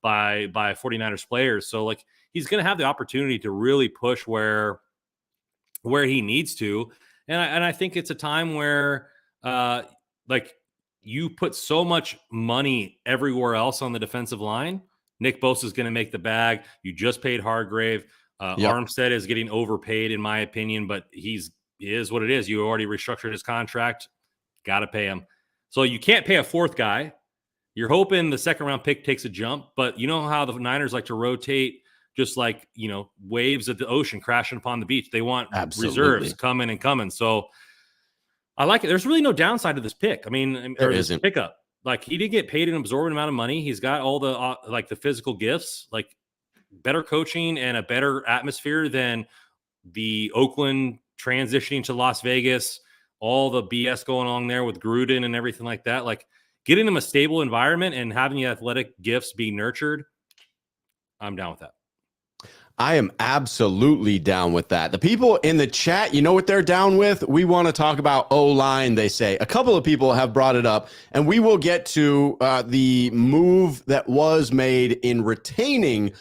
by 49ers players. So like he's going to have the opportunity to really push where he needs to. And I think it's a time where like you put so much money everywhere else on the defensive line. Nick Bosa is going to make the bag. You just paid Hargrave. Armstead is getting overpaid, in my opinion, but he is what it is. You already restructured his contract. Got to pay him. So you can't pay a 4th guy. You're hoping the 2nd round pick takes a jump, but you know how the Niners like to rotate, just like, waves at the ocean crashing upon the beach. They want reserves coming and coming. So I like it. There's really no downside to this pick. I mean, there isn't. Pickup. Like he did get paid an absorbent amount of money. He's got all the like the physical gifts, like better coaching and a better atmosphere than the Oakland transitioning to Las Vegas, all the BS going on there with Gruden and everything like that. Like getting them a stable environment and having the athletic gifts be nurtured. I'm down with that.
I am absolutely down with that. The people in the chat, you know what they're down with? We want to talk about O-line, they say. A couple of people have brought it up, and we will get to the move that was made in retaining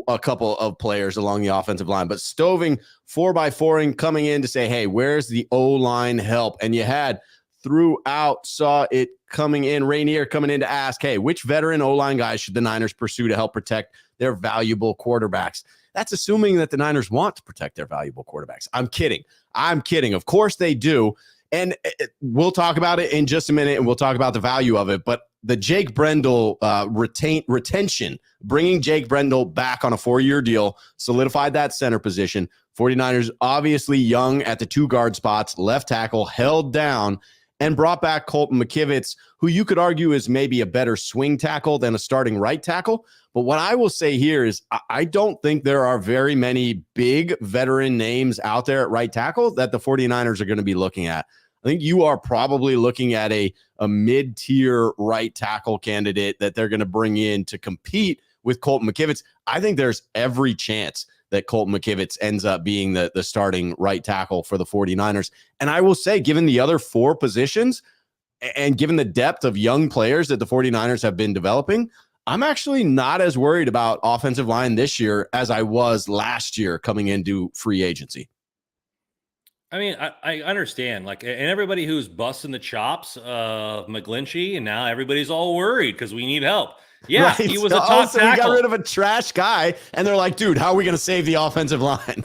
a couple of players along the offensive line, but Stoving 4x4ing coming in to say, hey, where's the O-line help? And you had throughout, saw it coming in, Rainier coming in to ask, hey, which veteran O-line guys should the Niners pursue to help protect their valuable quarterbacks? That's assuming that the Niners want to protect their valuable quarterbacks. I'm kidding. Of course they do. And we'll talk about it in just a minute, and we'll talk about the value of it. But the Jake Brendel retention, bringing Jake Brendel back on a 4-year deal, solidified that center position. 49ers obviously young at the 2 guard spots, left tackle held down, and brought back Colton McKivitz, who you could argue is maybe a better swing tackle than a starting right tackle. But what I will say here is I don't think there are very many big veteran names out there at right tackle that the 49ers are going to be looking at. I think you are probably looking at a mid-tier right tackle candidate that they're going to bring in to compete with Colton McKivitz. I think there's every chance that Colton McKivitz ends up being the starting right tackle for the 49ers. And I will say, given the other 4 positions and given the depth of young players that the 49ers have been developing, I'm actually not as worried about offensive line this year as I was last year coming into free agency.
I mean, I understand, like, and everybody who's busting the chops of McGlinchey, and now everybody's all worried because we need help. Yeah, right. He was a top tackle.
We got rid of a trash guy, and they're like, dude, how are we going to save the offensive line?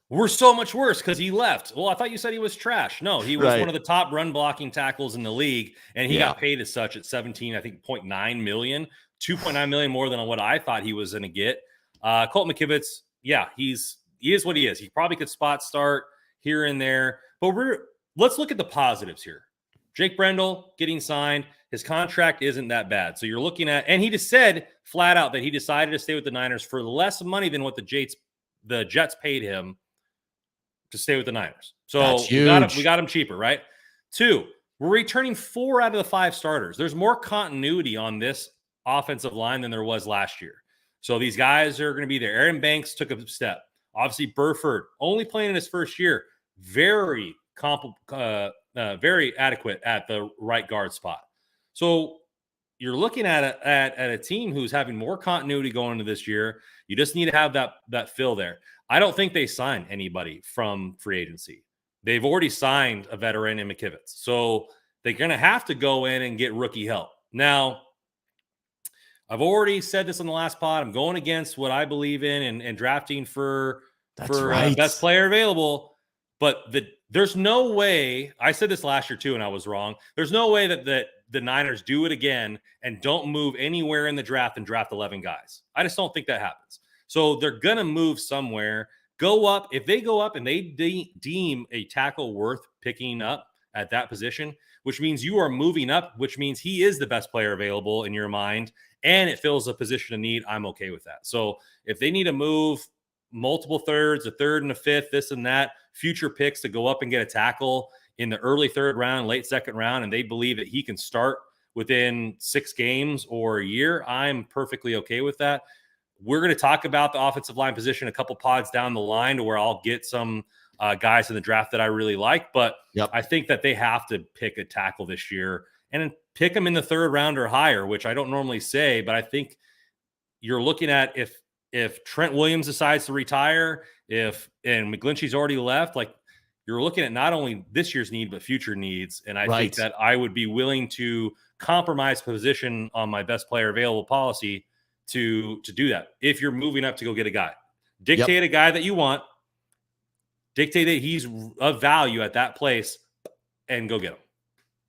We're so much worse because he left. Well, I thought you said he was trash. No, he was one of the top run blocking tackles in the league, and he got paid as such at 17, I think, 0.9 million, 2.9 million more than what I thought he was going to get. Colton McKivitz, he is what he is. He probably could spot start here and there, but let's look at the positives here. Jake Brendel getting signed. His contract isn't that bad. So you're looking at, and he just said flat out that he decided to stay with the Niners for less money than what the Jets paid him to stay with the Niners. So we got him cheaper, right? 2, we're returning 4 out of the 5 starters. There's more continuity on this offensive line than there was last year. So these guys are going to be there. Aaron Banks took a step. Obviously, Burford only playing in his first year, very adequate at the right guard spot. So you're looking at a team who's having more continuity going into this year. You just need to have that fill there. I don't think they signed anybody from free agency. They've already signed a veteran in McKivitz. So they're going to have to go in and get rookie help. Now, I've already said this on the last pod. I'm going against what I believe in and drafting for best player available. But There's no way, I said this last year too, and I was wrong. There's no way that the Niners do it again and don't move anywhere in the draft and draft 11 guys. I just don't think that happens. So they're going to move somewhere, go up. If they go up and they deem a tackle worth picking up at that position, which means you are moving up, which means he is the best player available in your mind, and it fills a position of need, I'm okay with that. So if they need to move multiple thirds, a third and a fifth, this and that, future picks to go up and get a tackle in the early third round, late second round, and they believe that he can start within 6 games or a year, I'm perfectly okay with that. We're going to talk about the offensive line position a couple pods down the line to where I'll get some guys in the draft that I really like, but I think that they have to pick a tackle this year and pick them in the 3rd round or higher, which I don't normally say, but I think you're looking at if Trent Williams decides to retire, and McGlinchey's already left, like you're looking at not only this year's need, but future needs. And I think that I would be willing to compromise position on my best player available policy to do that. If you're moving up to go get a guy, dictate a guy that you want, dictate that he's of value at that place, and go get him.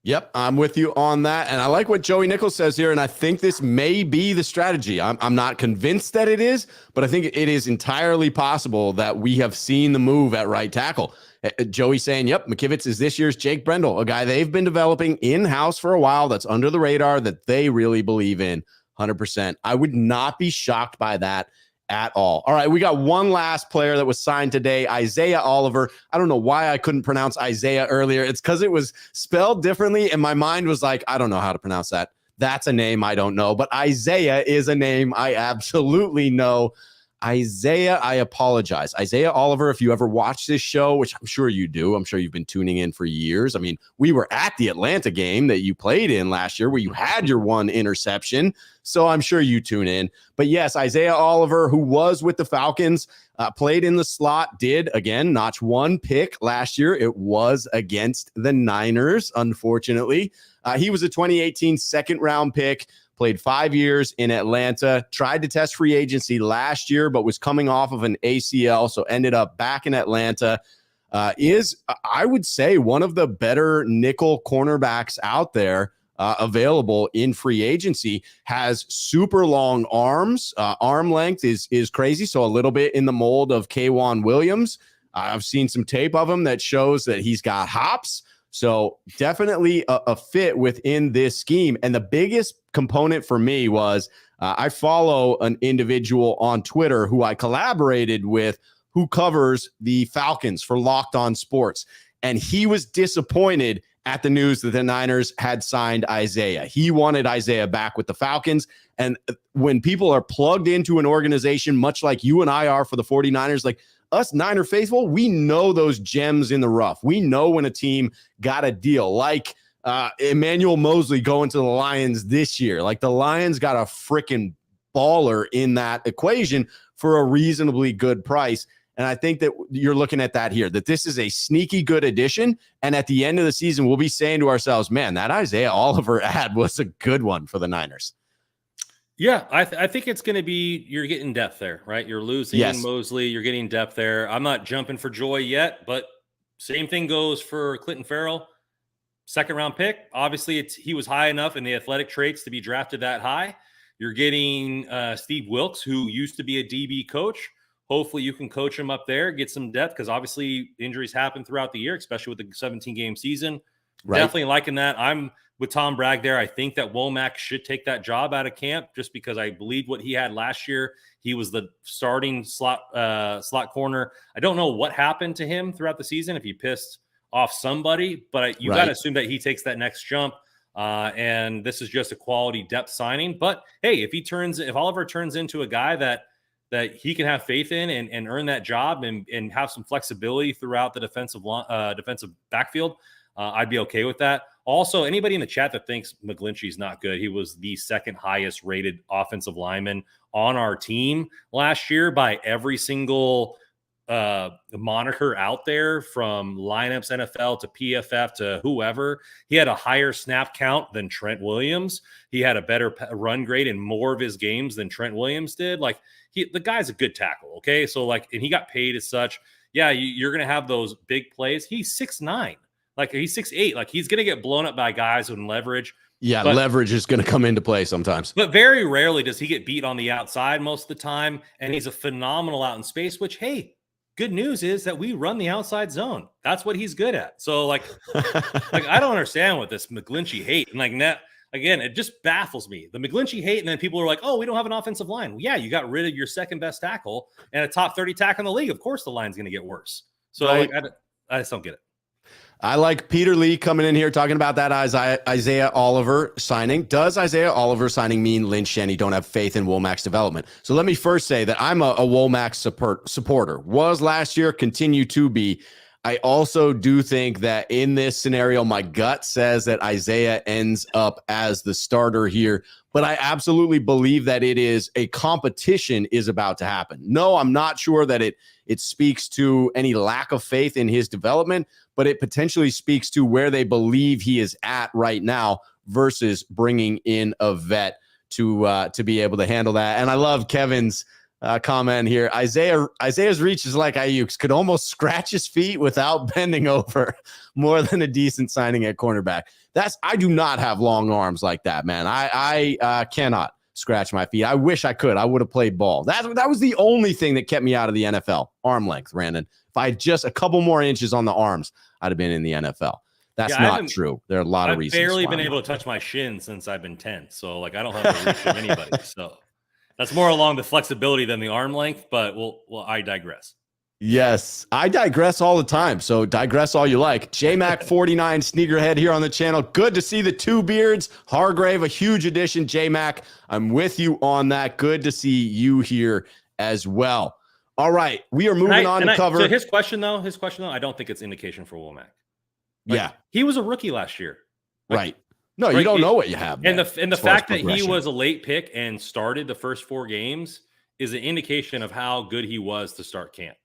Yep, I'm with you on that. And I like what Joey Nichols says here, and I think this may be the strategy. I'm not convinced that it is, but I think it is entirely possible that we have seen the move at right tackle. Joey saying, yep, McKivitz is this year's Jake Brendel, a guy they've been developing in-house for a while that's under the radar that they really believe in 100%. I would not be shocked by that at all. All right, we got one last player that was signed today, Isaiah Oliver. I don't know why I couldn't pronounce Isaiah earlier. It's because it was spelled differently, and my mind was like, I don't know how to pronounce that. That's a name I don't know, but Isaiah is a name I absolutely know. Isaiah, I apologize. Isaiah Oliver, if you ever watch this show, which I'm sure you do, I'm sure you've been tuning in for years. I mean, we were at the Atlanta game that you played in last year where you had your one interception, so I'm sure you tune in. But yes, Isaiah Oliver, who was with the Falcons, played in the slot, did, again, notch 1 pick last year. It was against the Niners, unfortunately. He was a 2018 second-round pick. Played 5 years in Atlanta, tried to test free agency last year, but was coming off of an ACL, so ended up back in Atlanta. Is, I would say, one of the better nickel cornerbacks out there available in free agency. Has super long arms. Arm length is crazy, so a little bit in the mold of K'Wan Williams. I've seen some tape of him that shows that he's got hops. So definitely a fit within this scheme. And the biggest component for me was I follow an individual on Twitter who I collaborated with who covers the Falcons for Locked On Sports. And he was disappointed at the news that the Niners had signed Isaiah. He wanted Isaiah back with the Falcons. And when people are plugged into an organization, much like you and I are for the 49ers, like us Niner faithful, we know those gems in the rough. We know when a team got a deal, like Emmanuel Mosley going to the Lions this year. Like the Lions got a freaking baller in that equation for a reasonably good price. And I think that you're looking at that here, that this is a sneaky good addition. And at the end of the season, we'll be saying to ourselves, man, that Isaiah Oliver ad was a good one for the Niners.
Yeah, I think it's going to be, you're getting depth there, right? You're losing Mosley, you're getting depth there. I'm not jumping for joy yet, but same thing goes for Clinton Ferrell. 2nd round pick. Obviously, he was high enough in the athletic traits to be drafted that high. You're getting Steve Wilkes, who used to be a DB coach. Hopefully you can coach him up there, get some depth, because obviously injuries happen throughout the year, especially with the 17-game season. Right. Definitely liking that. I'm with Tom Bragg there. I think that Womack should take that job out of camp just because I believe what he had last year. He was the starting slot corner. I don't know what happened to him throughout the season, if he pissed off somebody, but you got to assume that he takes that next jump. And this is just a quality depth signing. But hey, if Oliver turns into a guy that he can have faith in and earn that job and have some flexibility throughout the defensive backfield, I'd be okay with that. Also, anybody in the chat that thinks McGlinchey's not good, he was the 2nd highest rated offensive lineman on our team last year by every single moniker out there, from Lineups NFL to PFF to whoever. He had a higher snap count than Trent Williams. He had a better run grade in more of his games than Trent Williams did. Like, the guy's a good tackle. Okay. So and he got paid as such. yeah, you're going to have those big plays. He's 6'9", like he's 6'8", like he's going to get blown up by guys with leverage.
Yeah,
but,
leverage is going to come into play sometimes.
But very rarely does he get beat on the outside most of the time, and he's a phenomenal out in space, which, hey, good news is that we run the outside zone. That's what he's good at. So, like I don't understand what this McGlinchey hate. And, like, that, again, it just baffles me. The McGlinchey hate, and then people are like, oh, we don't have an offensive line. Well, yeah, you got rid of your second-best tackle and a top 30 tackle in the league. Of course the line's going to get worse. So,
right.
like, I just don't get it.
I like Peter Lee coming in here talking about that Isaiah Oliver signing. Does Isaiah Oliver signing mean Lynch and he don't have faith in Womack's development? So let me first say that I'm a Womack supporter. Was last year, continue to be. I also do think that in this scenario, my gut says that Isaiah ends up as the starter here. But I absolutely believe that it is a competition is about to happen. No, I'm not sure that it speaks to any lack of faith in his development, but it potentially speaks to where they believe he is at right now versus bringing in a vet to be able to handle that. And I love Kevin's comment here. Isaiah's reach is like Ayuk's, could almost scratch his feet without bending over. More than a decent signing at cornerback. I do not have long arms like that, man. I cannot scratch my feet. I wish I could. I would have played ball. That was the only thing that kept me out of the NFL. Arm length, Randon. If I had just a couple more inches on the arms, I'd have been in the NFL. That's not true. There are a lot of reasons.
I've barely been able to touch my shin since I've been 10. So, like, I don't have the reach of anybody. So that's more along the flexibility than the arm length, but I digress.
Yes, I digress all the time. So digress all you like. JMac49 Sneakerhead here on the channel. Good to see the two beards. Hargrave, a huge addition. JMac, I'm with you on that. Good to see you here as well. All right, we are moving on to cover.
So his question though, I don't think it's indication for Womack.
Yeah,
he was a rookie last year.
Right. No, you don't know what you have.
And the fact that he was a late pick and started the first 4 games is an indication of how good he was to start camp.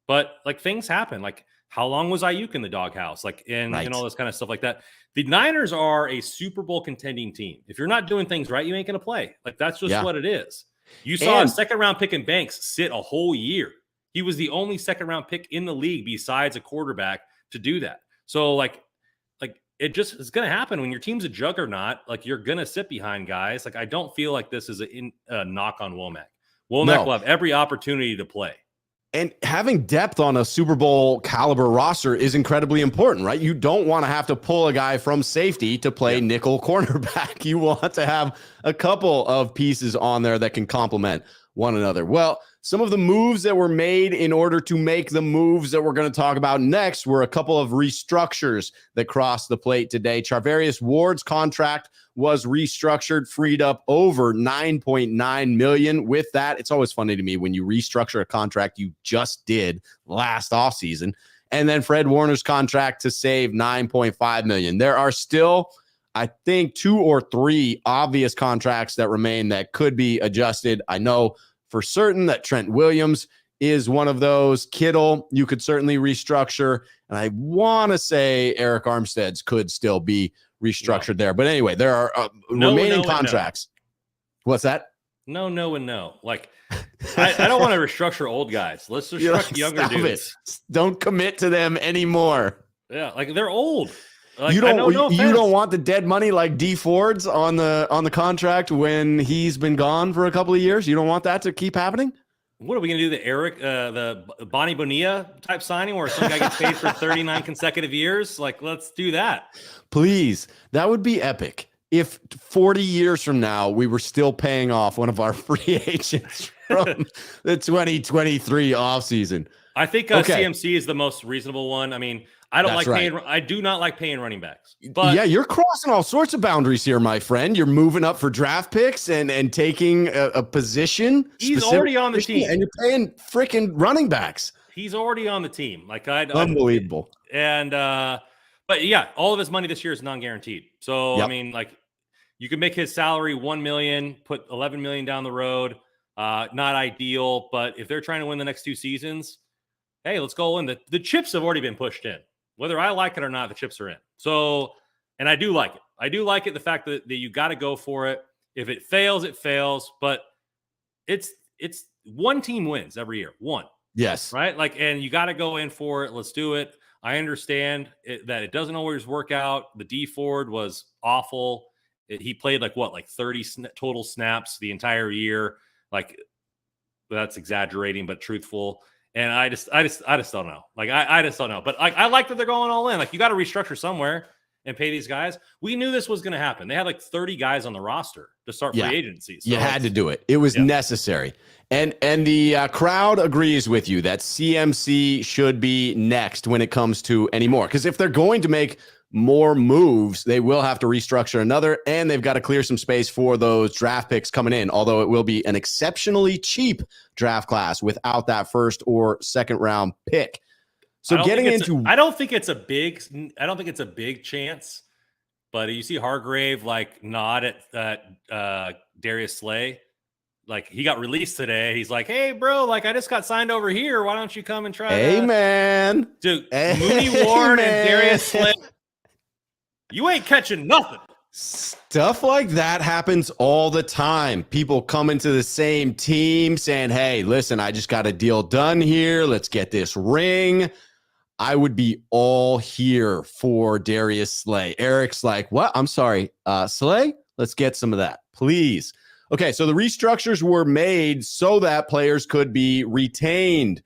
But, like, things happen. Like, how long was Ayuk in the doghouse? Like, and all this kind of stuff like that. The Niners are a Super Bowl contending team. If you're not doing things right, you ain't going to play. Like, that's just what it is. You saw a second-round pick in Banks sit a whole year. He was the only second-round pick in the league besides a quarterback to do that. So, like it just is going to happen when your team's a juggernaut. Like, you're going to sit behind guys. Like, I don't feel like this is a knock on Womack. Womack will have every opportunity to play.
And having depth on a Super Bowl caliber roster is incredibly important, right? You don't want to have to pull a guy from safety to play nickel cornerback. You want to have a couple of pieces on there that can complement one another. Well, some of the moves that were made in order to make the moves that we're going to talk about next were a couple of restructures that crossed the plate today. Charvarius Ward's contract was restructured, freed up over $9.9 million. With that, it's always funny to me when you restructure a contract you just did last offseason. And then Fred Warner's contract to save $9.5 million. There are still, I think, 2 or 3 obvious contracts that remain that could be adjusted. I know for certain that Trent Williams is one of those. Kittle, you could certainly restructure. And I want to say Eric Armstead's could still be restructured there. But anyway, there are remaining contracts. What's that?
No. Like, I don't want to restructure old guys. Let's restructure younger dudes.
Don't commit to them anymore.
Yeah, like, they're old. Like,
you don't want the dead money like D Ford's on the contract when he's been gone for a couple of years. You don't want that to keep happening.
What are we going to do? The Bonnie Bonilla type signing where some guy gets paid for 39 consecutive years? Like, let's do that.
Please. That would be epic. If 40 years from now, we were still paying off one of our free agents from the 2023 offseason.
I think CMC is the most reasonable one. I mean, I do not like paying running backs. But
yeah, you're crossing all sorts of boundaries here, my friend. You're moving up for draft picks and taking a position.
He's already on the team,
and you're paying freaking running backs.
He's already on the team. Like,
unbelievable.
But yeah, all of his money this year is non-guaranteed. So I mean, like, you can make his salary $1 million, put $11 million down the road. Not ideal, but if they're trying to win the next 2 seasons, hey, let's go in. The chips have already been pushed in. Whether I like it or not, the chips are in. So, and I do like it. I do like it, the fact that you got to go for it. If it fails, it fails. But it's one team wins every year. One.
Yes.
right? Like, and you got to go in for it. Let's do it. I understand that it doesn't always work out. The D Ford was awful. He played like 30 total snaps the entire year. Like, that's exaggerating, but truthful. And I just don't know. Like, I just don't know. But like, I like that they're going all in. Like, you got to restructure somewhere and pay these guys. We knew this was going to happen. They had like 30 guys on the roster to start free agency. So
you had to do it. It was necessary. And the crowd agrees with you that CMC should be next when it comes to anymore. Because if they're going to make more moves, they will have to restructure another, and they've got to clear some space for those draft picks coming in, although it will be an exceptionally cheap draft class without that first or second round pick. So
I don't think it's a big chance, but you see Hargrave like nod at Darius Slay. Like, he got released today. He's like, hey, bro, like, I just got signed over here. Why don't you come and try
Hey, man.
Dude, Mooney Ward and Darius Slay, you ain't catching nothing.
Stuff like that happens all the time. People come into the same team saying, hey, listen, I just got a deal done here. Let's get this ring. I would be all here for Darius Slay. Eric's like, what? I'm sorry. Slay? Let's get some of that, please. Okay, so the restructures were made so that players could be retained.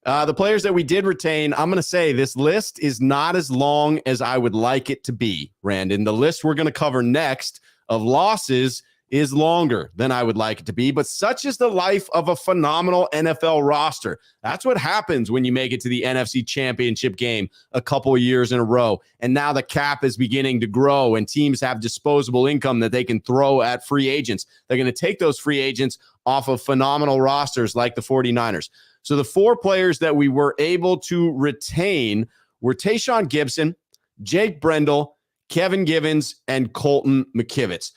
The players that we did retain, I'm going to say this list is not as long as I would like it to be, Randon. The list we're going to cover next of losses is longer than I would like it to be, but such is the life of a phenomenal NFL roster. That's what happens when you make it to the NFC Championship game a couple of years in a row. And now the cap is beginning to grow and teams have disposable income that they can throw at free agents. They're going to take those free agents off of phenomenal rosters like the 49ers. So the four players that we were able to retain were Tayshaun Gibson, Jake Brendel, Kevin Givens, and Colton McKivitz.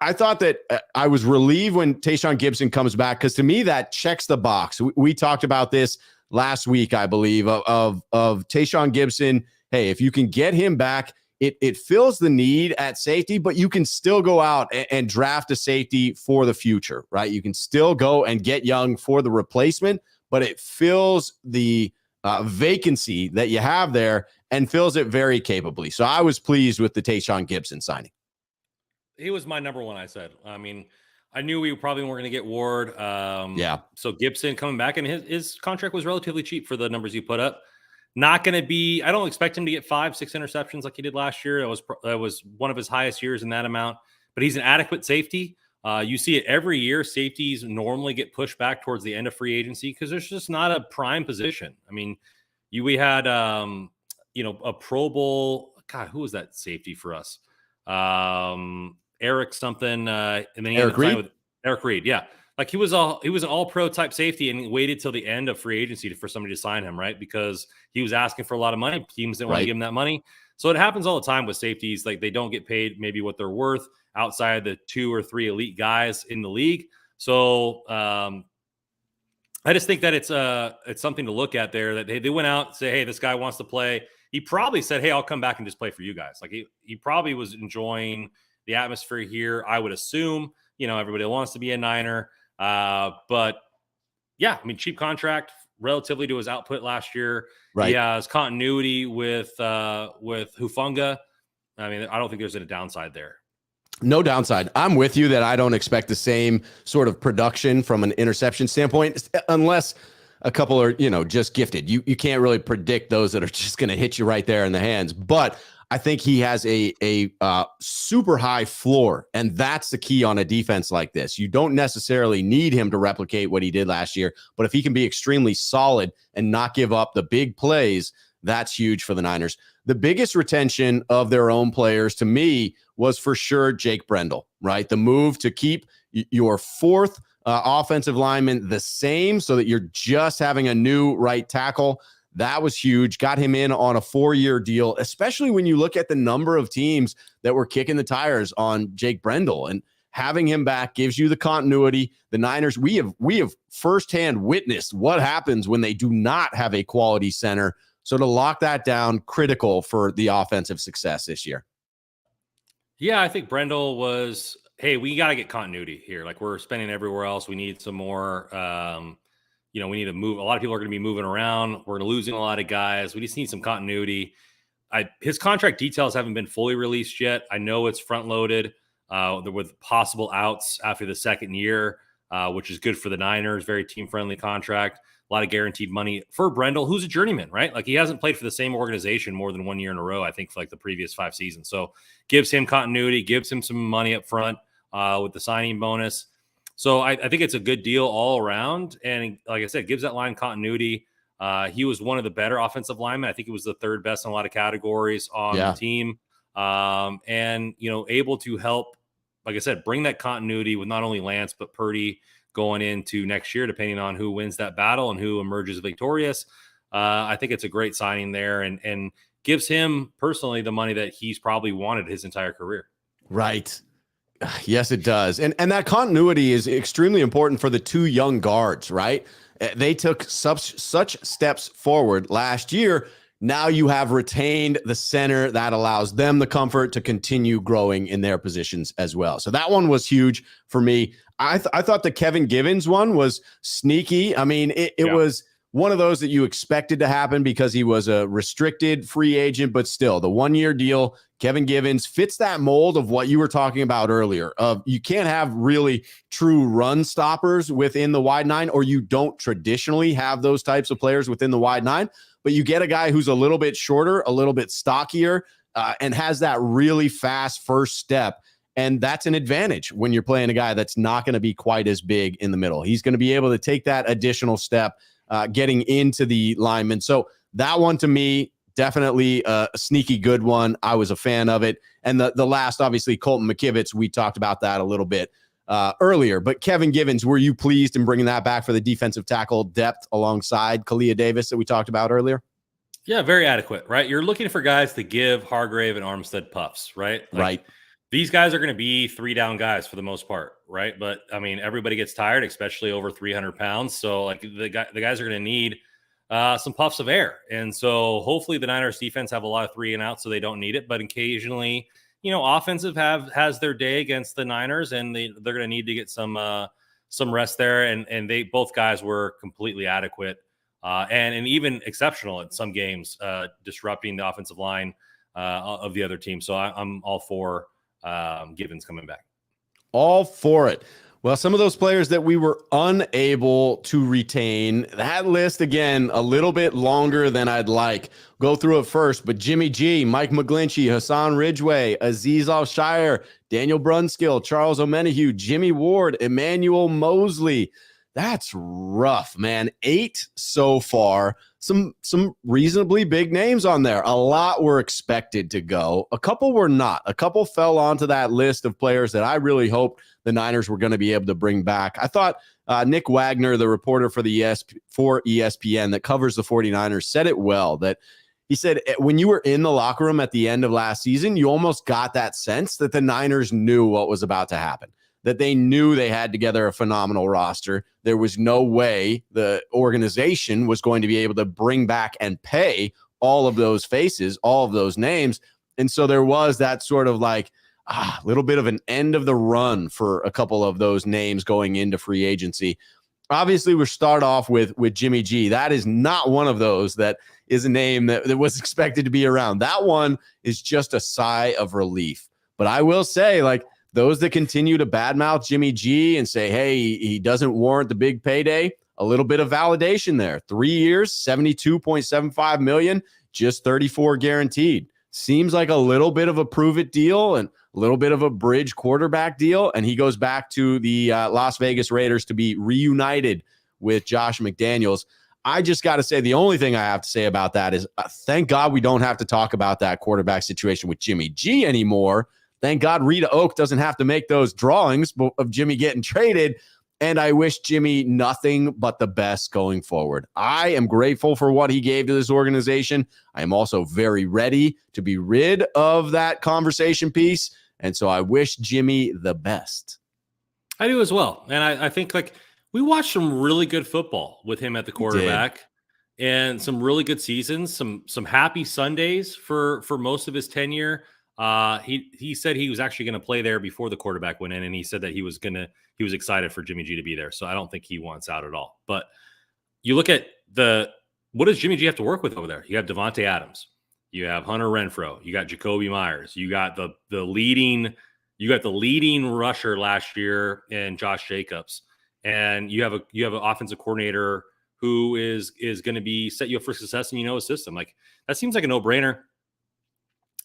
I thought that I was relieved when Tayshaun Gibson comes back, because to me that checks the box. We talked about this last week, I believe, of Tayshaun Gibson. Hey, if you can get him back, it fills the need at safety, but you can still go out and draft a safety for the future, right? You can still go and get young for the replacement, but it fills the vacancy that you have there and fills it very capably. So I was pleased with the Tayshaun Gibson signing.
He was my number one, I said. I mean, I knew we probably weren't going to get Ward. So Gibson coming back, and his contract was relatively cheap for the numbers you put up. Not going to be, I don't expect him to get 5-6 interceptions like he did last year. That was one of his highest years in that amount, but he's an adequate safety. You see it every year. Safeties normally get pushed back towards the end of free agency because there's just not a prime position. I mean, we had, a Pro Bowl. God, who was that safety for us? Eric something, and then
Eric Reed?
with Eric Reed. Yeah. Like, he was an all pro type safety, and he waited till the end of free agency for somebody to sign him, right? Because he was asking for a lot of money. Teams didn't want to give him that money. So it happens all the time with safeties. Like, they don't get paid maybe what they're worth outside the 2 or 3 elite guys in the league. So I just think that it's something to look at there, that they went out and say, hey, this guy wants to play. He probably said, hey, I'll come back and just play for you guys. Like, he probably was enjoying the atmosphere here, I would assume. Everybody wants to be a Niner. But yeah, I mean, cheap contract relatively to his output last year.
Right.
He has continuity with Hufanga. I mean, I don't think there's any downside there.
No downside. I'm with you that I don't expect the same sort of production from an interception standpoint, unless a couple are, just gifted. You can't really predict those that are just going to hit you right there in the hands. But I think he has a super high floor, and that's the key on a defense like this. You don't necessarily need him to replicate what he did last year, but if he can be extremely solid and not give up the big plays, that's huge for the Niners. The biggest retention of their own players to me was for sure Jake Brendel, right? The move to keep your fourth offensive lineman the same so that you're just having a new right tackle. That was huge. Got him in on a 4-year deal, especially when you look at the number of teams that were kicking the tires on Jake Brendel, and having him back gives you the continuity. The Niners, we have firsthand witnessed what happens when they do not have a quality center. So to lock that down, critical for the offensive success this year.
Yeah, I think Brendel was, hey, we got to get continuity here. Like, we're spending everywhere else. We need some more we need to move. A lot of people are going to be moving around. We're losing a lot of guys. We just need some continuity. His contract details haven't been fully released yet. I know it's front loaded with possible outs after the second year, which is good for the Niners. Very team friendly contract. A lot of guaranteed money for Brendel, who's a journeyman, right? Like he hasn't played for the same organization more than 1 year in a row, I think, for like the previous 5 seasons. So gives him continuity, gives him some money up front with the signing bonus. So I think it's a good deal all around. And like I said, gives that line continuity. He was one of the better offensive linemen. I think he was the third best in a lot of categories on the team. And, able to help, like I said, bring that continuity with not only Lance, but Purdy going into next year, depending on who wins that battle and who emerges victorious. I think it's a great signing there and gives him personally the money that he's probably wanted his entire career.
Right. Yes, it does. And that continuity is extremely important for the 2 young guards, right? They took such steps forward last year. Now you have retained the center that allows them the comfort to continue growing in their positions as well. So that one was huge for me. I thought the Kevin Givens one was sneaky. I mean, it was one of those that you expected to happen because he was a restricted free agent, but still the 1-year deal. Kevin Givens fits that mold of what you were talking about earlier. You can't have really true run stoppers within the wide 9, or you don't traditionally have those types of players within the wide 9, but you get a guy who's a little bit shorter, a little bit stockier, and has that really fast first step. And that's an advantage when you're playing a guy that's not going to be quite as big in the middle. He's going to be able to take that additional step getting into the lineman. So that one to me, definitely a sneaky good one. I was a fan of it. And the last, obviously, Colton McKivitz, we talked about that a little bit earlier. But Kevin Givens, were you pleased in bringing that back for the defensive tackle depth alongside Kalia Davis that we talked about earlier?
Yeah, very adequate, right? You're looking for guys to give Hargrave and Armstead puffs, right?
Right.
These guys are going to be 3-down guys for the most part, right? But I mean, everybody gets tired, especially over 300 pounds. So like the guys are going to need some puffs of air. And so hopefully the Niners defense have a lot of 3 and out, so they don't need it. But occasionally, offensive has their day against the Niners, and they're going to need to get some rest there. And they both guys were completely adequate and even exceptional at some games, disrupting the offensive line of the other team. So I'm all for Givens coming back.
All for it. Well, some of those players that we were unable to retain, that list, again, a little bit longer than I'd like. Go through it first, but Jimmy G, Mike McGlinchey, Hassan Ridgeway, Azeez Al-Shire, Daniel Brunskill, Charles O'Menahue, Jimmy Ward, Emmanuel Mosley. That's rough, man. 8 so far. Some reasonably big names on there. A lot were expected to go. A couple were not. A couple fell onto that list of players that I really hoped the Niners were going to be able to bring back. I thought Nick Wagner, the reporter for ESPN that covers the 49ers, said it well, that he said when you were in the locker room at the end of last season, you almost got that sense that the Niners knew what was about to happen, that they knew they had together a phenomenal roster. There was no way the organization was going to be able to bring back and pay all of those faces, all of those names. And so there was that sort of like a little bit of an end of the run for a couple of those names going into free agency. Obviously, we start off with Jimmy G. That is not one of those that is a name that was expected to be around. That one is just a sigh of relief. But I will say, like, those that continue to badmouth Jimmy G and say, hey, he doesn't warrant the big payday, a little bit of validation there. 3 years, $72.75 million, just 34 guaranteed. Seems like a little bit of a prove-it deal and a little bit of a bridge quarterback deal, and he goes back to the Las Vegas Raiders to be reunited with Josh McDaniels. I just got to say, the only thing I have to say about that is thank God we don't have to talk about that quarterback situation with Jimmy G anymore. Thank God Rita Oak doesn't have to make those drawings of Jimmy getting traded. And I wish Jimmy nothing but the best going forward. I am grateful for what he gave to this organization. I am also very ready to be rid of that conversation piece. And so I wish Jimmy the best.
I do as well. And I think like we watched some really good football with him at the quarterback and some really good seasons, some happy Sundays for most of his tenure. He said he was actually going to play there before the quarterback went in, and he said that he was excited for Jimmy G to be there. So I don't think he wants out at all. But you look at what does Jimmy G have to work with over there? You have Devontae Adams, you have Hunter Renfrow, you got Jacoby Myers, you got the leading rusher last year in Josh Jacobs, and you have an offensive coordinator who is going to be set you up for success, and a system. Like, that seems like a no-brainer.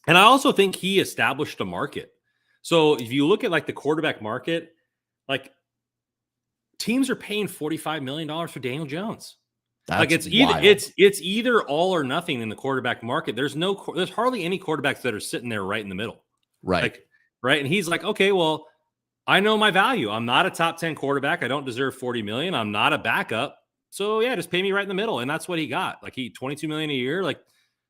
And I also think he established a market. So if you look at like the quarterback market, like, teams are paying $45 million for Daniel Jones.
That's
it's
wild.
it's either all or nothing in the quarterback market. There's hardly any quarterbacks that are sitting there right in the middle.
Right.
Right. And he's like, okay, well, I know my value. I'm not a top 10 quarterback. I don't deserve 40 million. I'm not a backup. So yeah, just pay me right in the middle. And that's what he got. Like, he 22 million a year, like,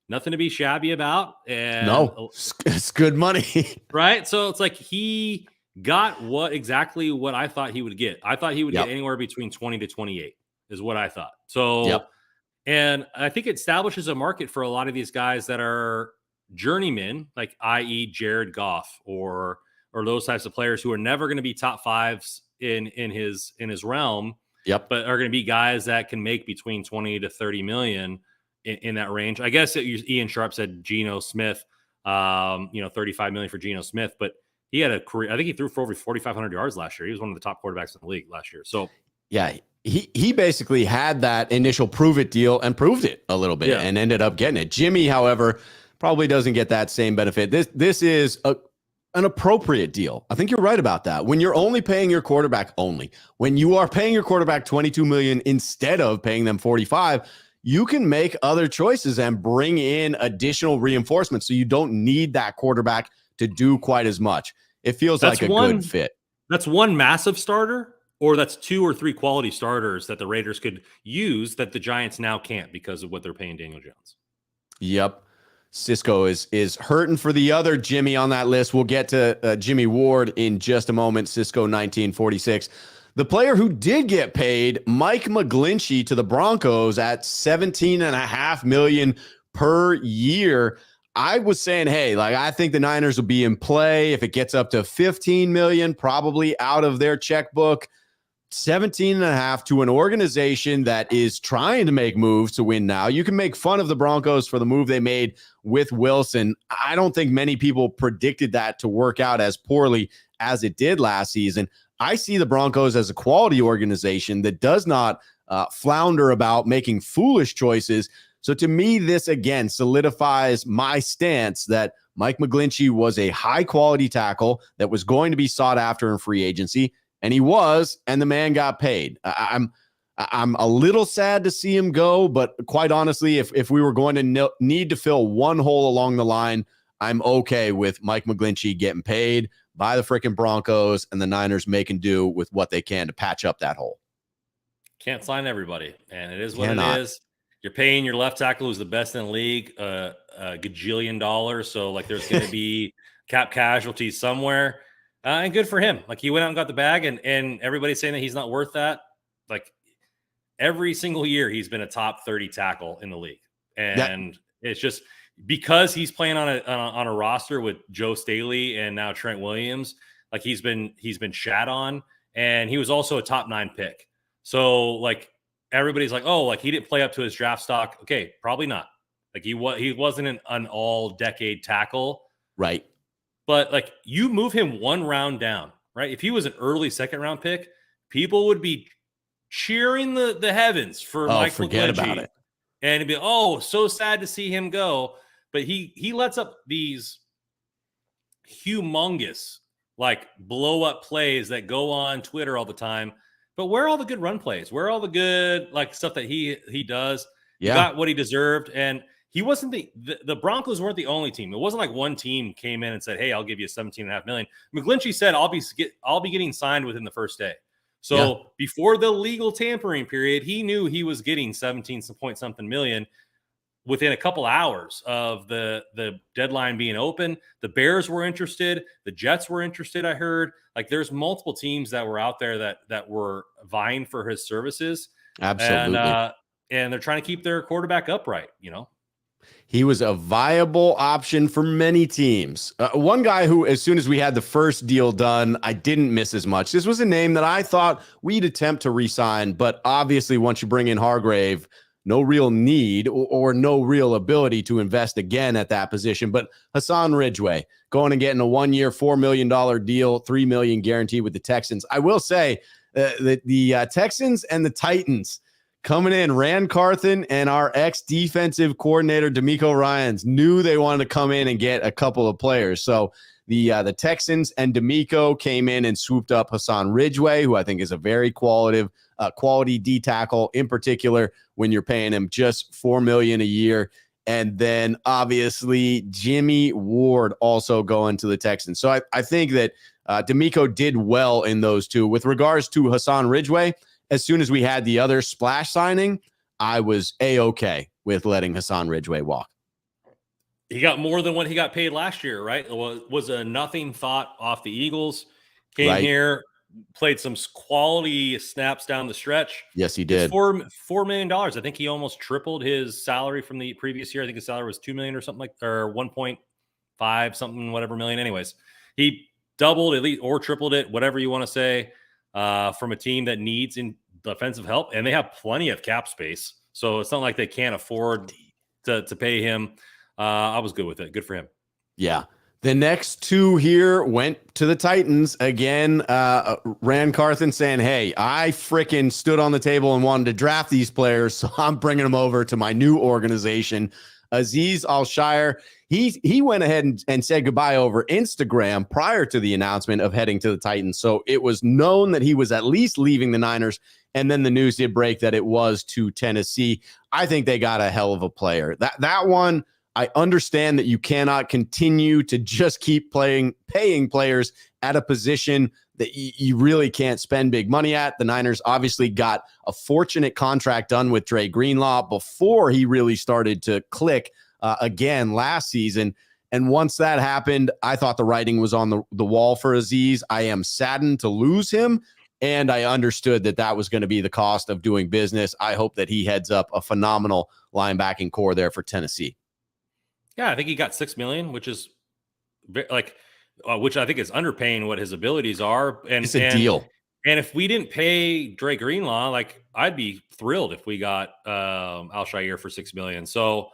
nothing to be shabby about. And
no, it's good money.
Right. So it's like he got exactly what I thought he would get. I thought he would get anywhere between 20 to 28 is what I thought. So, and I think it establishes a market for a lot of these guys that are journeymen, like i.e. Jared Goff or those types of players who are never going to be top fives in his realm.
But
are going to be guys that can make between 20 to 30 million in that range. I guess Ian Sharp said Geno Smith, 35 million for Geno Smith, but he had a career. I think he threw for over 4,500 yards last year. He was one of the top quarterbacks in the league last year. So
yeah, he basically had that initial prove it deal and proved it a little bit and ended up getting it. Jimmy, however, probably doesn't get that same benefit. This is an appropriate deal. I think you're right about that. When you're only paying your quarterback when you are paying your quarterback 22 million instead of paying them 45, you can make other choices and bring in additional reinforcements. So you don't need that quarterback to do quite as much. It feels like a good fit.
That's one massive starter, or that's 2 or 3 quality starters that the Raiders could use that the Giants now can't because of what they're paying Daniel Jones.
Yep. Cisco is hurting for the other Jimmy on that list. We'll get to Jimmy Ward in just a moment. Cisco 1946. The player who did get paid, Mike McGlinchey, to the Broncos at $17.5 million per year. I was saying, hey, like, I think the Niners will be in play if it gets up to 15 million, probably out of their checkbook. 17.5 to an organization that is trying to make moves to win now. You can make fun of the Broncos for the move they made with Wilson. I don't think many people predicted that to work out as poorly as it did last season. I see the Broncos as a quality organization that does not flounder about making foolish choices. So to me, this again solidifies my stance that Mike McGlinchey was a high-quality tackle that was going to be sought after in free agency, and he was, and the man got paid. I'm a little sad to see him go, but quite honestly, if we were going to need to fill one hole along the line, I'm okay with Mike McGlinchey getting paid by the freaking Broncos and the Niners making do with what they can to patch up that hole.
Can't sign everybody, and it is what it is. You're paying your left tackle, who's the best in the league, a gajillion dollars. So, like, there's going to be cap casualties somewhere. And good for him. Like, he went out and got the bag, and everybody's saying that he's not worth that. Like, every single year he's been a top 30 tackle in the league. And it's just because he's playing on a roster with Joe Staley and now Trent Williams, like, he's been shat on, and he was also a top 9 pick. So, like, everybody's like, oh, like, he didn't play up to his draft stock. Okay, probably not. Like, he wasn't an all-decade tackle.
Right.
But, like, you move him one round down, right? If he was an early second-round pick, people would be cheering the heavens for Mike McGlinchey.
Forget about it.
And it'd be, oh, so sad to see him go. But he lets up these humongous, like, blow-up plays that go on Twitter all the time. But where are all the good run plays? Where are all the good, like, stuff that he does? Yeah. He got what he deserved. And he wasn't the Broncos weren't the only team. It wasn't like one team came in and said, hey, I'll give you $17.5 million. McGlinchey said, I'll be getting signed within the first day. So before the legal tampering period, he knew he was getting 17 point something million within a couple hours of the deadline being open. The Bears were interested. The Jets were interested, I heard. Like, there's multiple teams that were out there that were vying for his services.
Absolutely.
And they're trying to keep their quarterback upright, you know?
He was a viable option for many teams. One guy who, as soon as we had the first deal done, I didn't miss as much. This was a name that I thought we'd attempt to re-sign, but obviously once you bring in Hargrave, no real need or no real ability to invest again at that position. But Hassan Ridgeway going and getting a 1-year, $4 million deal, $3 million guaranteed with the Texans. I will say that the Texans and the Titans coming in, Rand Carthen and our ex-defensive coordinator, D'Amico Ryans, knew they wanted to come in and get a couple of players. So the Texans and D'Amico came in and swooped up Hassan Ridgeway, who I think is a very quality D tackle, in particular when you're paying him just $4 million a year. And then obviously Jimmy Ward also going to the Texans. So I think that D'Amico did well in those two. With regards to Hassan Ridgeway, as soon as we had the other splash signing, I was A-okay with letting Hassan Ridgeway walk.
He got more than what he got paid last year, right? It was a nothing thought off the Eagles. Came here, played some quality snaps down the stretch.
Yes, he did.
$4 million. I think he almost tripled his salary from the previous year. I think his salary was $2 million or something like, or 1.5 something, whatever million. Anyways, he doubled at least or tripled it, whatever you want to say. From a team that needs in defensive help, and they have plenty of cap space, so it's not like they can't afford to pay him. I was good with it. Good for him.
Yeah. The next two here went to the Titans again. Rand Carthen saying, "Hey, I freaking stood on the table and wanted to draft these players, so I'm bringing them over to my new organization." Azeez Al-Shire, he went ahead and said goodbye over Instagram prior to the announcement of heading to the Titans. So it was known that he was at least leaving the Niners. And then the news did break that it was to Tennessee. I think they got a hell of a player. That one, I understand that you cannot continue to just keep paying players at a position that you really can't spend big money at. The Niners obviously got a fortunate contract done with Dre Greenlaw before he really started to click again last season. And once that happened, I thought the writing was on the wall for Azeez. I am saddened to lose him, and I understood that was going to be the cost of doing business. I hope that he heads up a phenomenal linebacking core there for Tennessee.
Yeah, I think he got $6 million, which is which I think is underpaying what his abilities are. And
it's a deal.
And if we didn't pay Dre Greenlaw, I'd be thrilled if we got Al-Shire for $6 million. So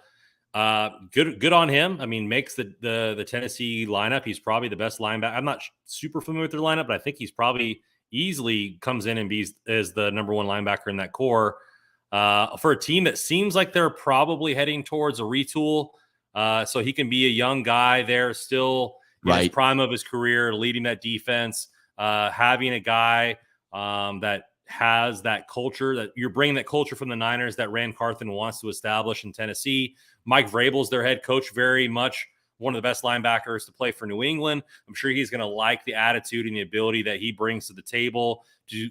good on him. I mean, makes the Tennessee lineup. He's probably the best linebacker. I'm not super familiar with their lineup, but I think he's probably easily comes in and is the number one linebacker in that core for a team that seems like they're probably heading towards a retool. So he can be a young guy there still in his prime of his career, leading that defense, having a guy that has that culture, that you're bringing that culture from the Niners that Rand Carthen wants to establish in Tennessee. Mike Vrabel's their head coach, very much one of the best linebackers to play for New England. I'm sure he's going to like the attitude and the ability that he brings to the table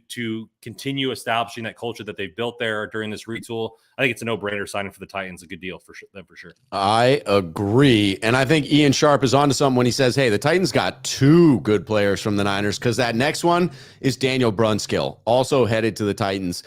to continue establishing that culture that they've built there during this retool. I think it's a no-brainer signing for the Titans. A good deal for sure.
I agree. And I think Ian Sharp is onto something when he says, hey, the Titans got two good players from the Niners, because that next one is Daniel Brunskill, also headed to the Titans.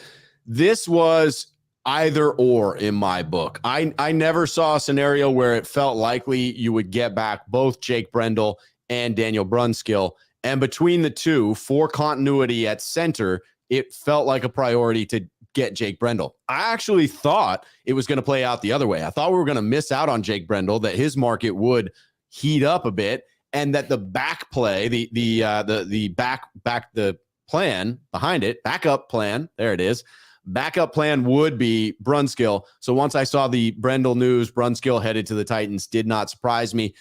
This was either or in my book. I never saw a scenario where it felt likely you would get back both Jake Brendel and Daniel Brunskill. And between the two, for continuity at center, it felt like a priority to get Jake Brendel. I actually thought it was going to play out the other way. I thought we were going to miss out on Jake Brendel, that his market would heat up a bit, and that the back play, the plan behind it, backup plan, there it is. Backup plan would be Brunskill. So once I saw the Brendel news, Brunskill headed to the Titans, did not surprise me.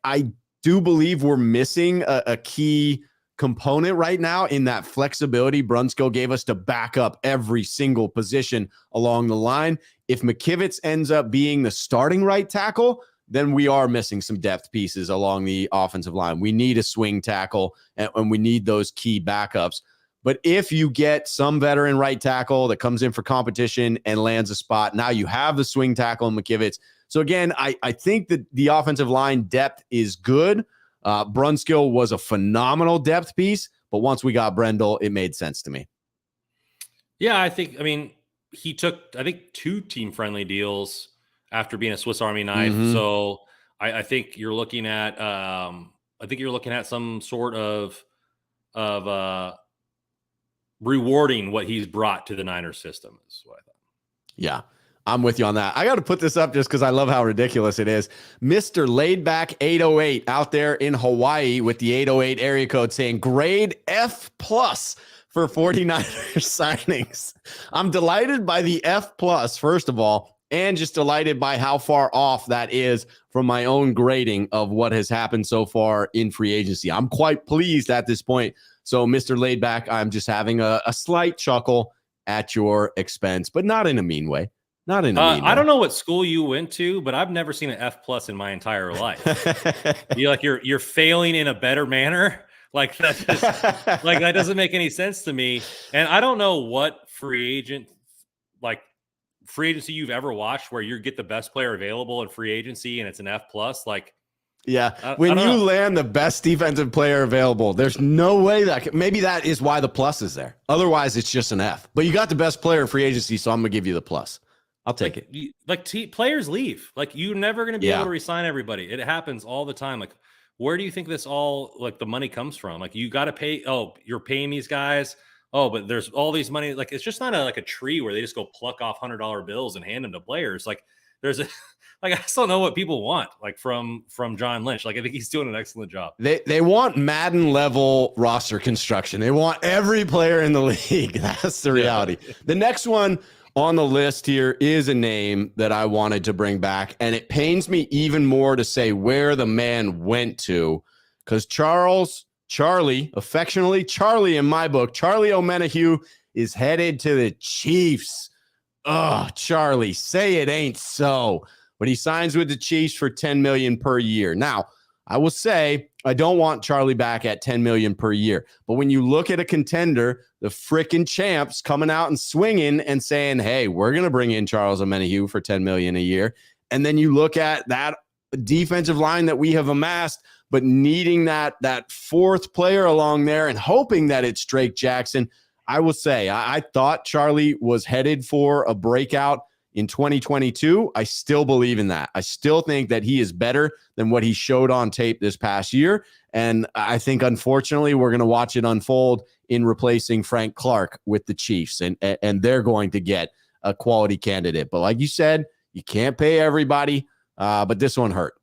I do believe we're missing a key component right now in that flexibility Brunskill gave us to back up every single position along the line. If McKivitz ends up being the starting right tackle, then we are missing some depth pieces along the offensive line. We need a swing tackle, and we need those key backups. But if you get some veteran right tackle that comes in for competition and lands a spot, now you have the swing tackle in McKivitz. So again, I think that the offensive line depth is good. Brunskill was a phenomenal depth piece, but once we got Brendel, it made sense to me.
Yeah, he took, I think, 2 team-friendly deals after being a Swiss Army knife.
Mhm.
So I think you're looking at some sort of rewarding what he's brought to the Niners system is what I thought.
Yeah, I'm with you on that. I got to put this up just because I love how ridiculous it is. Mr. Laidback 808 out there in Hawaii with the 808 area code saying grade F plus for 49ers signings. I'm delighted by the F plus, first of all, and just delighted by how far off that is from my own grading of what has happened so far in free agency. I'm quite pleased at this point. So, Mr. Laidback, I'm just having a slight chuckle at your expense, but not in a mean way. Not in a mean way.
I don't know what school you went to, but I've never seen an F plus in my entire life. You're failing in a better manner. Like that doesn't make any sense to me. And I don't know what free agency you've ever watched where you get the best player available in free agency and it's an F plus. Like,
yeah, when you land the best defensive player available, there's no way maybe that is why the plus is there. Otherwise, it's just an F. But you got the best player in free agency, so I'm gonna give you the plus. I'll take
it. Players leave. Like, you're never gonna be able to resign everybody. It happens all the time. Like, where do you think this all the money comes from? Like, you got to pay. Oh, you're paying these guys. Oh, but there's all these money. Like, it's just not a tree where they just go pluck off $100 bills and hand them to players. Like, there's a I just don't know what people want, like from John Lynch. Like, I think he's doing an excellent job.
They want Madden level roster construction. They want every player in the league. That's the reality. Yeah. The next one on the list here is a name that I wanted to bring back, and it pains me even more to say where the man went to, because Charlie, affectionately Charlie in my book, Charlie Omenihu is headed to the Chiefs. Oh, Charlie, say it ain't so. But he signs with the Chiefs for $10 million per year. Now, I will say I don't want Charlie back at $10 million per year. But when you look at a contender, the frickin' champs coming out and swinging and saying, hey, we're going to bring in Charles Omenihu for $10 million a year. And then you look at that defensive line that we have amassed, but needing that fourth player along there and hoping that it's Drake Jackson. I will say I thought Charlie was headed for a breakout in 2022. I still believe in that. I still think that he is better than what he showed on tape this past year. And I think, unfortunately, we're going to watch it unfold in replacing Frank Clark with the Chiefs. And they're going to get a quality candidate. But like you said, you can't pay everybody. But this one hurt.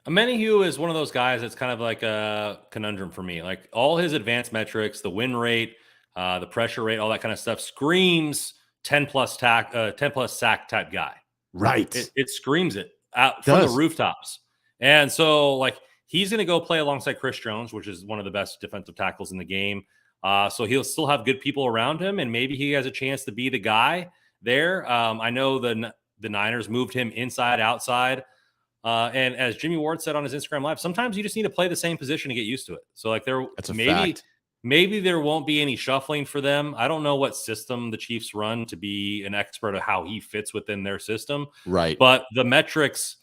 Omenihu is one of those guys that's kind of like a conundrum for me. Like, all his advanced metrics, the win rate, the pressure rate, all that kind of stuff screams 10 plus sack type guy.
Right.
It screams it out from the rooftops. And so, like, he's going to go play alongside Chris Jones, which is one of the best defensive tackles in the game. So he'll still have good people around him, and maybe he has a chance to be the guy there. I know the Niners moved him inside, outside. And as Jimmy Ward said on his Instagram Live, sometimes you just need to play the same position to get used to it. So, like, maybe there won't be any shuffling for them. I don't know what system the Chiefs run to be an expert of how he fits within their system.
Right.
But the metrics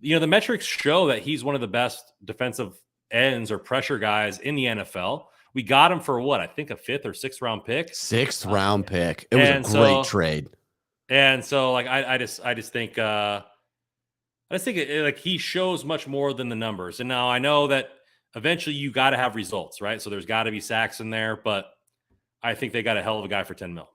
show that he's one of the best defensive ends or pressure guys in the NFL. We got him for what? I think a 5th or 6th round pick.
6th round pick. It was a great trade.
And so, like, I just think like, he shows much more than the numbers. And now I know that eventually you got to have results, right? So there's got to be sacks in there, but I think they got a hell of a guy for $10 million.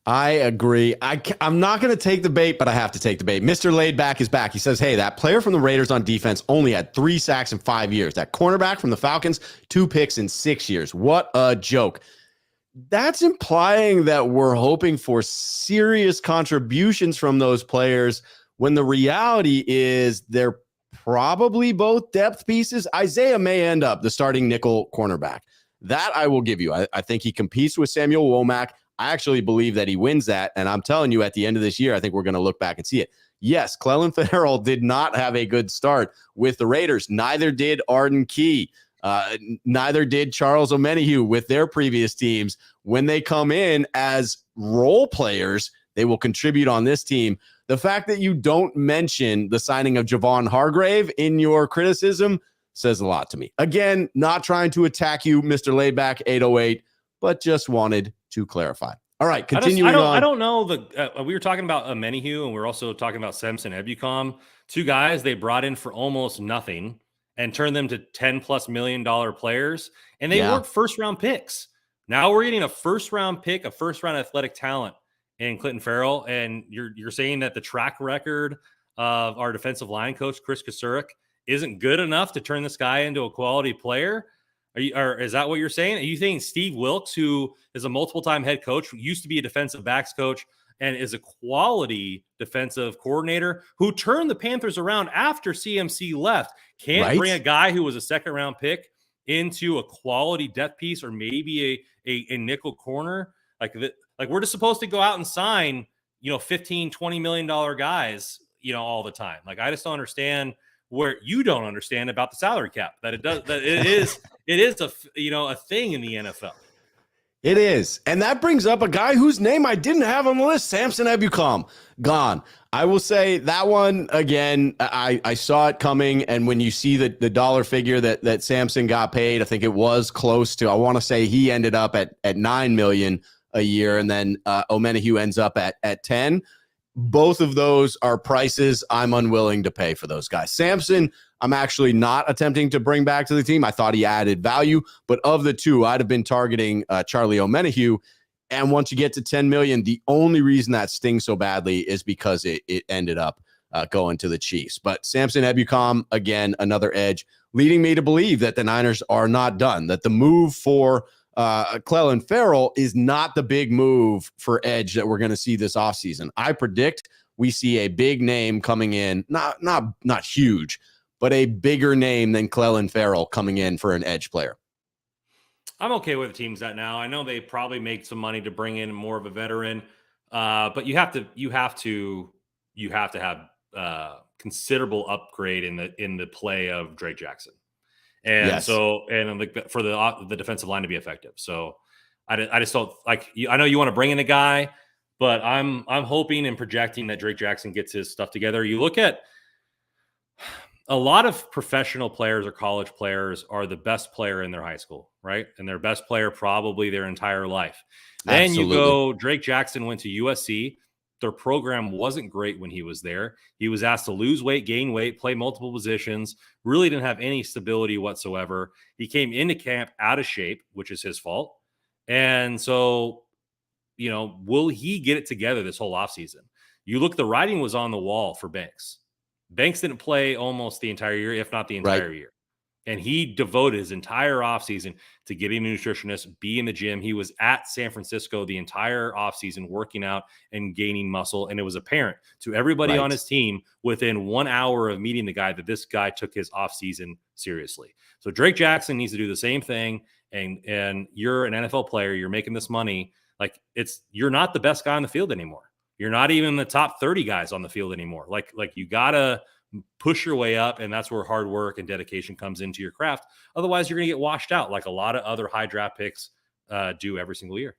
I agree. I'm not going to take the bait, but I have to take the bait. Mr. Laidback is back. He says, hey, that player from the Raiders on defense only had 3 sacks in 5 years. That cornerback from the Falcons, 2 picks in 6 years. What a joke. That's implying that we're hoping for serious contributions from those players when the reality is they're probably both depth pieces. Isaiah may end up the starting nickel cornerback. That I will give you. I think he competes with Samuel Womack. I actually believe that he wins that. And I'm telling you, at the end of this year, I think we're going to look back and see it. Yes, Clelin Ferrell did not have a good start with the Raiders. Neither did Arden Key. Neither did Charles Omenihu with their previous teams. When they come in as role players, they will contribute on this team. The fact that you don't mention the signing of Javon Hargrave in your criticism says a lot to me. Again, not trying to attack you, Mr. Laidback 808, but just wanted to clarify. All right, continuing on.
I don't know. We were talking about Menahue, and we are also talking about Samson Ebukam. Two guys they brought in for almost nothing and turned them to $10+ million players, and they weren't first-round picks. Now we're getting a first-round pick, a first-round athletic talent in Clinton Ferrell, and you're saying that the track record of our defensive line coach Chris Kasurik isn't good enough to turn this guy into a quality player? Or is that what you're saying? Are you saying Steve Wilkes, who is a multiple-time head coach, who used to be a defensive backs coach and is a quality defensive coordinator, who turned the Panthers around after CMC left, can't bring a guy who was a second-round pick into a quality depth piece or maybe a nickel corner? Like we're just supposed to go out and sign, $15-20 million guys, all the time. Like, I just don't understand where you don't understand about the salary cap, that it is a thing in the NFL.
It is. And that brings up a guy whose name I didn't have on the list, Samson Ebukam. Gone. I will say that one, again, I saw it coming. And when you see the dollar figure that Samson got paid, I think it was close to, I want to say he ended up at $9 million a year. And then Menahue ends up at 10. Both of those are prices I'm unwilling to pay for those guys. Samson, I'm actually not attempting to bring back to the team. I thought he added value, but of the two, I'd have been targeting Charlie Menahue. And once you get to 10 million, the only reason that stings so badly is because it ended up going to the Chiefs. But Samson Ebukam, again, another edge, leading me to believe that the Niners are not done, that the move for Clelin Ferrell is not the big move for edge that we're going to see this offseason. I predict we see a big name coming in, not huge, but a bigger name than Clelin Ferrell coming in for an edge player.
I'm okay with the teams that now. I know they probably make some money to bring in more of a veteran, but you have to have considerable upgrade in the play of Drake Jackson. And for the defensive line to be effective. So I just don't like, I know you want to bring in a guy, but I'm hoping and projecting that Drake Jackson gets his stuff together. You look at a lot of professional players or college players are the best player in their high school, right? And their best player probably their entire life. Then you go, Drake Jackson went to USC. Their program wasn't great when he was there. He was asked to lose weight, gain weight, play multiple positions, really didn't have any stability whatsoever. He came into camp out of shape, which is his fault. And so, will he get it together this whole offseason? You look, the writing was on the wall for Banks. Banks didn't play almost the entire year, if not the entire year. And he devoted his entire offseason to getting a nutritionist, be in the gym. He was at San Francisco the entire offseason working out and gaining muscle. And it was apparent to everybody on his team within 1 hour of meeting the guy that this guy took his offseason seriously. So Drake Jackson needs to do the same thing. And you're an NFL player. You're making this money. Like, you're not the best guy on the field anymore. You're not even the top 30 guys on the field anymore. Like you got to push your way up, and that's where hard work and dedication comes into your craft. Otherwise, you're going to get washed out like a lot of other high draft picks do every single year.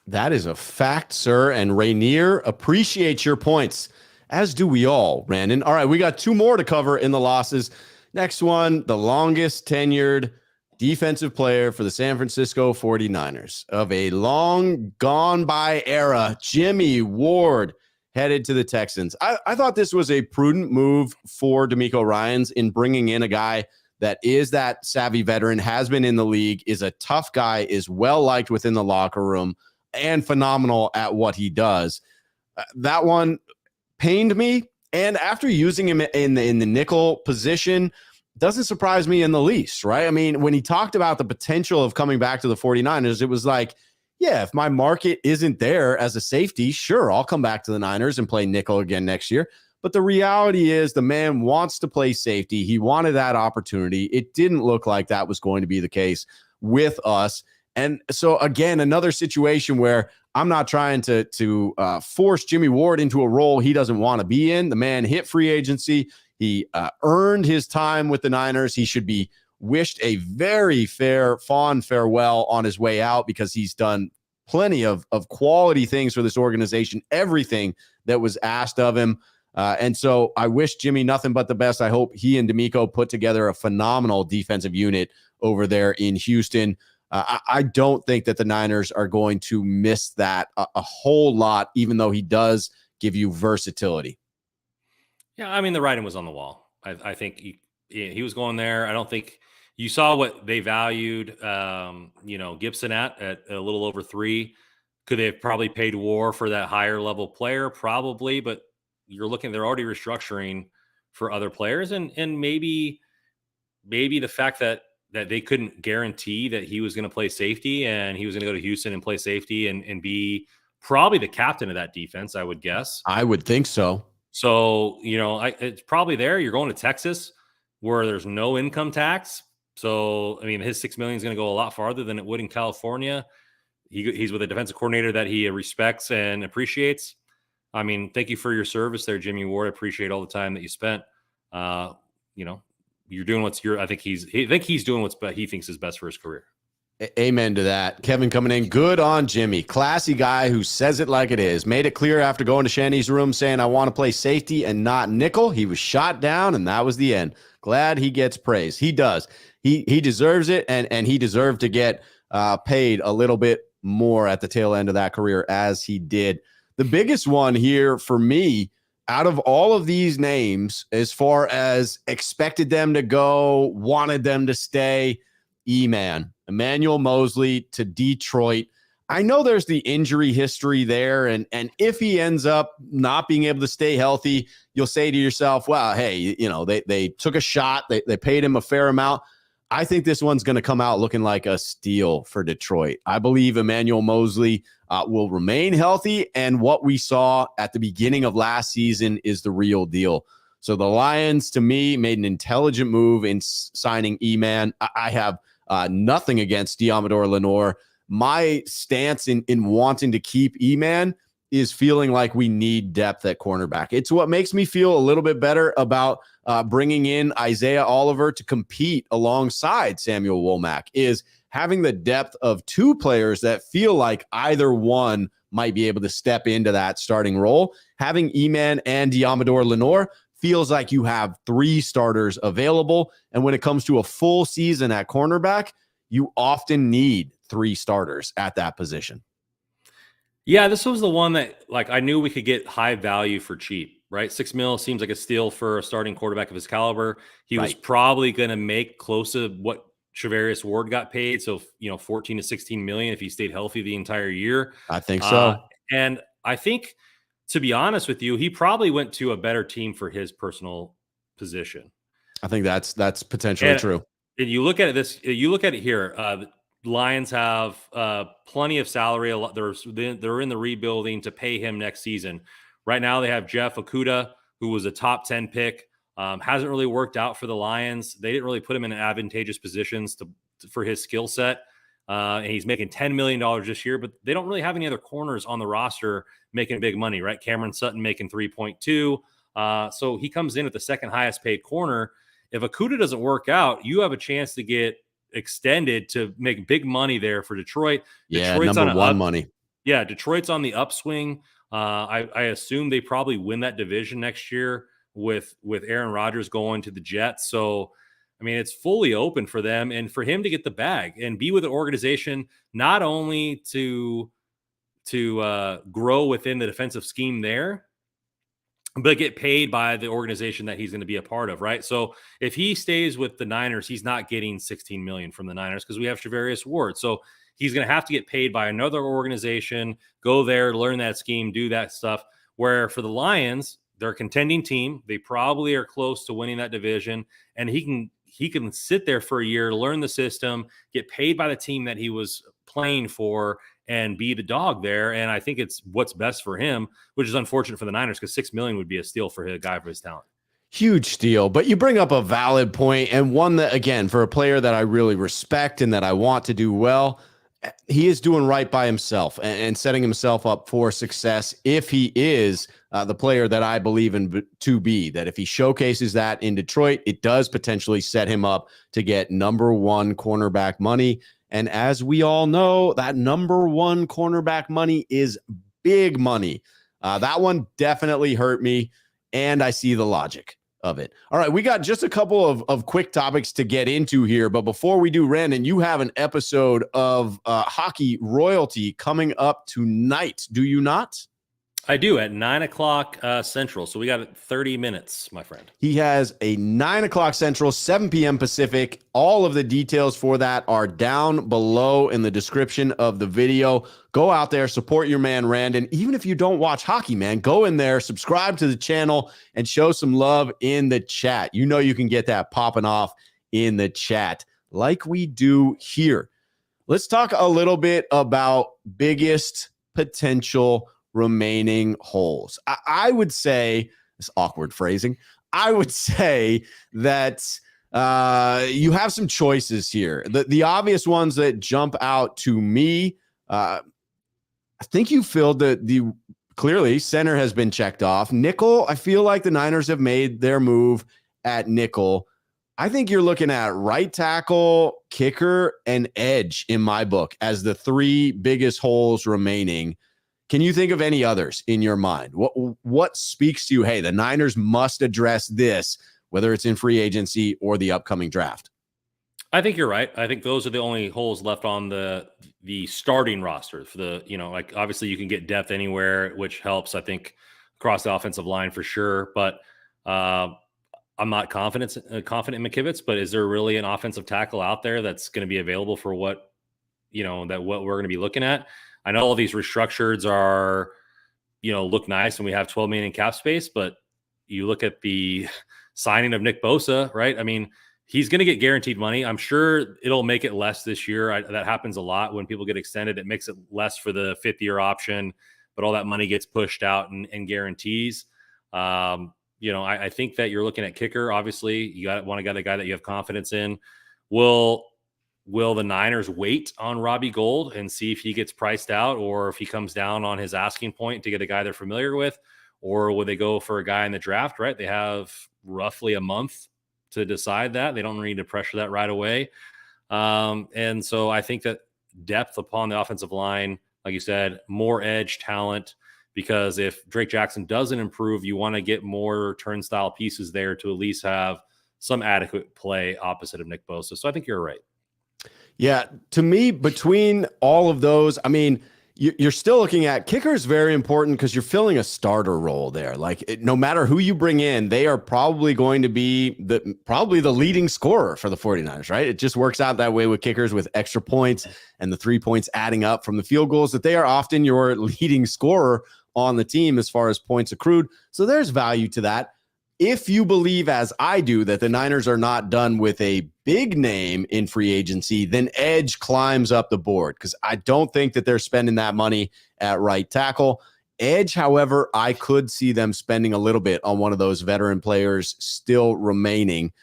That is a fact, sir. And Rainier, appreciate your points, as do we all, Randon. All right, we got two more to cover in the losses. Next one, the longest tenured defensive player for the San Francisco 49ers of a long gone by era, Jimmy Ward, headed to the Texans. I thought this was a prudent move for DeMeco Ryans in bringing in a guy that is that savvy veteran, has been in the league, is a tough guy, is well-liked within the locker room, and phenomenal at what he does. That one pained me, and after using him in the nickel position, doesn't surprise me in the least, right? I mean, when he talked about the potential of coming back to the 49ers, it was like, yeah, if my market isn't there as a safety, sure, I'll come back to the Niners and play nickel again next year. But the reality is the man wants to play safety. He wanted that opportunity. It didn't look like that was going to be the case with us. And so, again, another situation where I'm not trying to force Jimmy Ward into a role he doesn't want to be in. The man hit free agency. He earned his time with the Niners. He should be wished a very fond farewell on his way out, because he's done plenty of quality things for this organization, everything that was asked of him. And so I wish Jimmy nothing but the best. I hope he and DeMeco put together a phenomenal defensive unit over there in Houston. I don't think that the Niners are going to miss that a whole lot, even though he does give you versatility.
Yeah, I mean, the writing was on the wall. I think he was going there. I don't think you saw what they valued, Gibson at a little over 3. Could they have probably paid war for that higher level player? Probably, but you're looking, they're already restructuring for other players, and maybe the fact that they couldn't guarantee that he was going to play safety and he was going to go to Houston and play safety and be probably the captain of that defense, I would guess.
I would think so.
So, it's probably there. You're going to Texas where there's no income tax. So, I mean, his $6 million is going to go a lot farther than it would in California. He's with a defensive coordinator that he respects and appreciates. I mean, thank you for your service there, Jimmy Ward. I appreciate all the time that you spent. You're doing I think he's doing what's he thinks is best for his career.
Amen to that. Kevin coming in. Good on Jimmy. Classy guy who says it like it is. Made it clear after going to Shanny's room saying, I want to play safety and not nickel. He was shot down, and that was the end. Glad he gets praise. He does. He deserves it, and he deserved to get paid a little bit more at the tail end of that career as he did. The biggest one here for me, out of all of these names, as far as expected them to go, wanted them to stay, E-Man. Emmanuel Moseley to Detroit. I know there's the injury history there, and if he ends up not being able to stay healthy, you'll say to yourself, well, hey, they took a shot. They paid him a fair amount. I think this one's going to come out looking like a steal for Detroit. I believe Emmanuel Moseley will remain healthy, and what we saw at the beginning of last season is the real deal. So the Lions, to me, made an intelligent move in signing E-Man. I have nothing against Diamador Lenore. My stance in wanting to keep E-Man is feeling like we need depth at cornerback. It's what makes me feel a little bit better about bringing in Isaiah Oliver to compete alongside Samuel Womack, is having the depth of 2 players that feel like either one might be able to step into that starting role. Having E-Man and Diamador Lenore feels like you have 3 starters available. And when it comes to a full season at cornerback, you often need 3 starters at that position.
Yeah, this was the one that I knew we could get high value for cheap, right? $6 million seems like a steal for a starting quarterback of his caliber. He was probably going to make close to what Za'Darius Ward got paid. So, 14 to 16 million if he stayed healthy the entire year.
I think so.
And I think, to be honest with you, he probably went to a better team for his personal position.
I think that's potentially true.
And you look at it here. The Lions have plenty of salary. They're in the rebuilding to pay him next season. Right now, they have Jeff Okudah, who was a top 10 pick. Hasn't really worked out for the Lions. They didn't really put him in advantageous positions for his skill set. And he's making $10 million this year, but they don't really have any other corners on the roster making big money, right? Cameron Sutton making 3.2. So he comes in at the second highest paid corner. If Okudah doesn't work out, you have a chance to get extended to make big money there for Detroit.
Yeah,
Detroit's
number one money.
Yeah, Detroit's on the upswing. I assume they probably win that division next year with Aaron Rodgers going to the Jets. So, I mean, it's fully open for them and for him to get the bag and be with an organization not only to grow within the defensive scheme there, but get paid by the organization that he's going to be a part of, right? So if he stays with the Niners, he's not getting $16 million from the Niners because we have Za'Darius Ward. So he's going to have to get paid by another organization, go there, learn that scheme, do that stuff. Where for the Lions, they're a contending team. They probably are close to winning that division, and he can sit there for a year, learn the system, get paid by the team that he was playing for, and be the dog there. And I think it's what's best for him, which is unfortunate for the Niners because $6 million would be a steal for a guy for his talent.
Huge steal. But you bring up a valid point, and one that, again, for a player that I really respect and that I want to do well, he is doing right by himself and setting himself up for success if he is the player that I believe in to be. That if he showcases that in Detroit, it does potentially set him up to get number 1 cornerback money. And as we all know, that number 1 cornerback money is big money. That one definitely hurt me, and I see the logic of it. All right, we got just a couple of quick topics to get into here. But before we do, Randon, you have an episode of Hockey Royalty coming up tonight. Do you not?
I do, at 9 o'clock Central. So we got 30 minutes, my friend.
He has a 9 o'clock Central, 7 p.m. Pacific. All of the details for that are down below in the description of the video. Go out there, support your man, Randon. Even if you don't watch hockey, man, go in there, subscribe to the channel, and show some love in the chat. You know you can get that popping off in the chat like we do here. Let's talk a little bit about biggest potential remaining holes. I would say, this awkward phrasing, I would say that you have some choices here. The obvious ones that jump out to me, I think you filled the clearly center has been checked off. Nickel, I feel like the Niners have made their move at nickel. I think you're looking at right tackle, kicker, and edge in my book as the three biggest holes remaining. Can you think of any others in your mind? What speaks to you? Hey, the Niners must address this, whether it's in free agency or the upcoming draft.
I think you're right. I think those are the only holes left on the starting roster. For the, like obviously you can get depth anywhere, which helps, I think, across the offensive line for sure. But I'm not confident in McKivitz, but is there really an offensive tackle out there that's going to be available for what we're going to be looking at? I know all these restructureds are, look nice and we have 12 million in cap space, but you look at the signing of Nick Bosa, right? I mean, he's going to get guaranteed money. I'm sure it'll make it less this year. That happens a lot when people get extended. It makes it less for the 5th-year option, but all that money gets pushed out and guarantees. I think that you're looking at kicker. Obviously, you want to get the guy that you have confidence in. Will the Niners wait on Robbie Gould and see if he gets priced out, or if he comes down on his asking point to get a guy they're familiar with, or will they go for a guy in the draft, right? They have roughly a month to decide that. They don't need to pressure that right away. And so I think that depth upon the offensive line, like you said, more edge talent, because if Drake Jackson doesn't improve, you want to get more turnstile pieces there to at least have some adequate play opposite of Nick Bosa. So I think you're right.
Yeah, to me, between all of those, I mean, you're still looking at kicker is very important because you're filling a starter role there. Like no matter who you bring in, they are probably going to be the leading scorer for the 49ers, right? It just works out that way with kickers, with extra points and the 3 points adding up from the field goals, that they are often your leading scorer on the team as far as points accrued. So there's value to that. If you believe, as I do, that the Niners are not done with a big name in free agency, then edge climbs up the board, because I don't think that they're spending that money at right tackle. Edge, however, I could see them spending a little bit on one of those veteran players still remaining.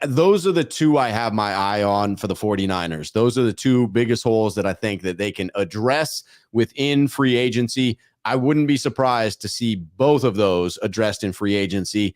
Those are the two I have my eye on for the 49ers. Those are the two biggest holes that I think that they can address within free agency. I wouldn't be surprised to see both of those addressed in free agency.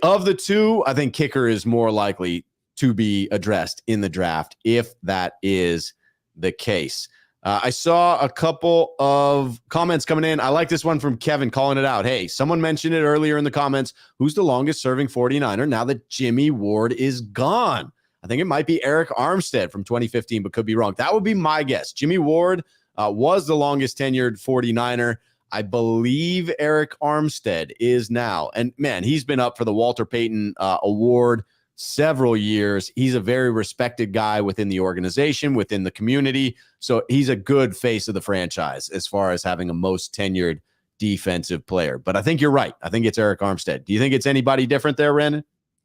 Of the two, I think kicker is more likely to be addressed in the draft, if that is the case. I saw a couple of comments coming in. I like this one from Kevin calling it out. Hey, someone mentioned it earlier in the comments. Who's the longest serving 49er now that Jimmy Ward is gone? I think it might be Eric Armstead from 2015, but could be wrong. That would be my guess. Jimmy Ward was the longest tenured 49er. I believe Eric Armstead is now. And man, he's been up for the Walter Payton Award several years. He's a very respected guy within the organization, within the community. So he's a good face of the franchise as far as having a most tenured defensive player. But I think you're right. I think it's Eric Armstead. Do you think it's anybody different there, Randon?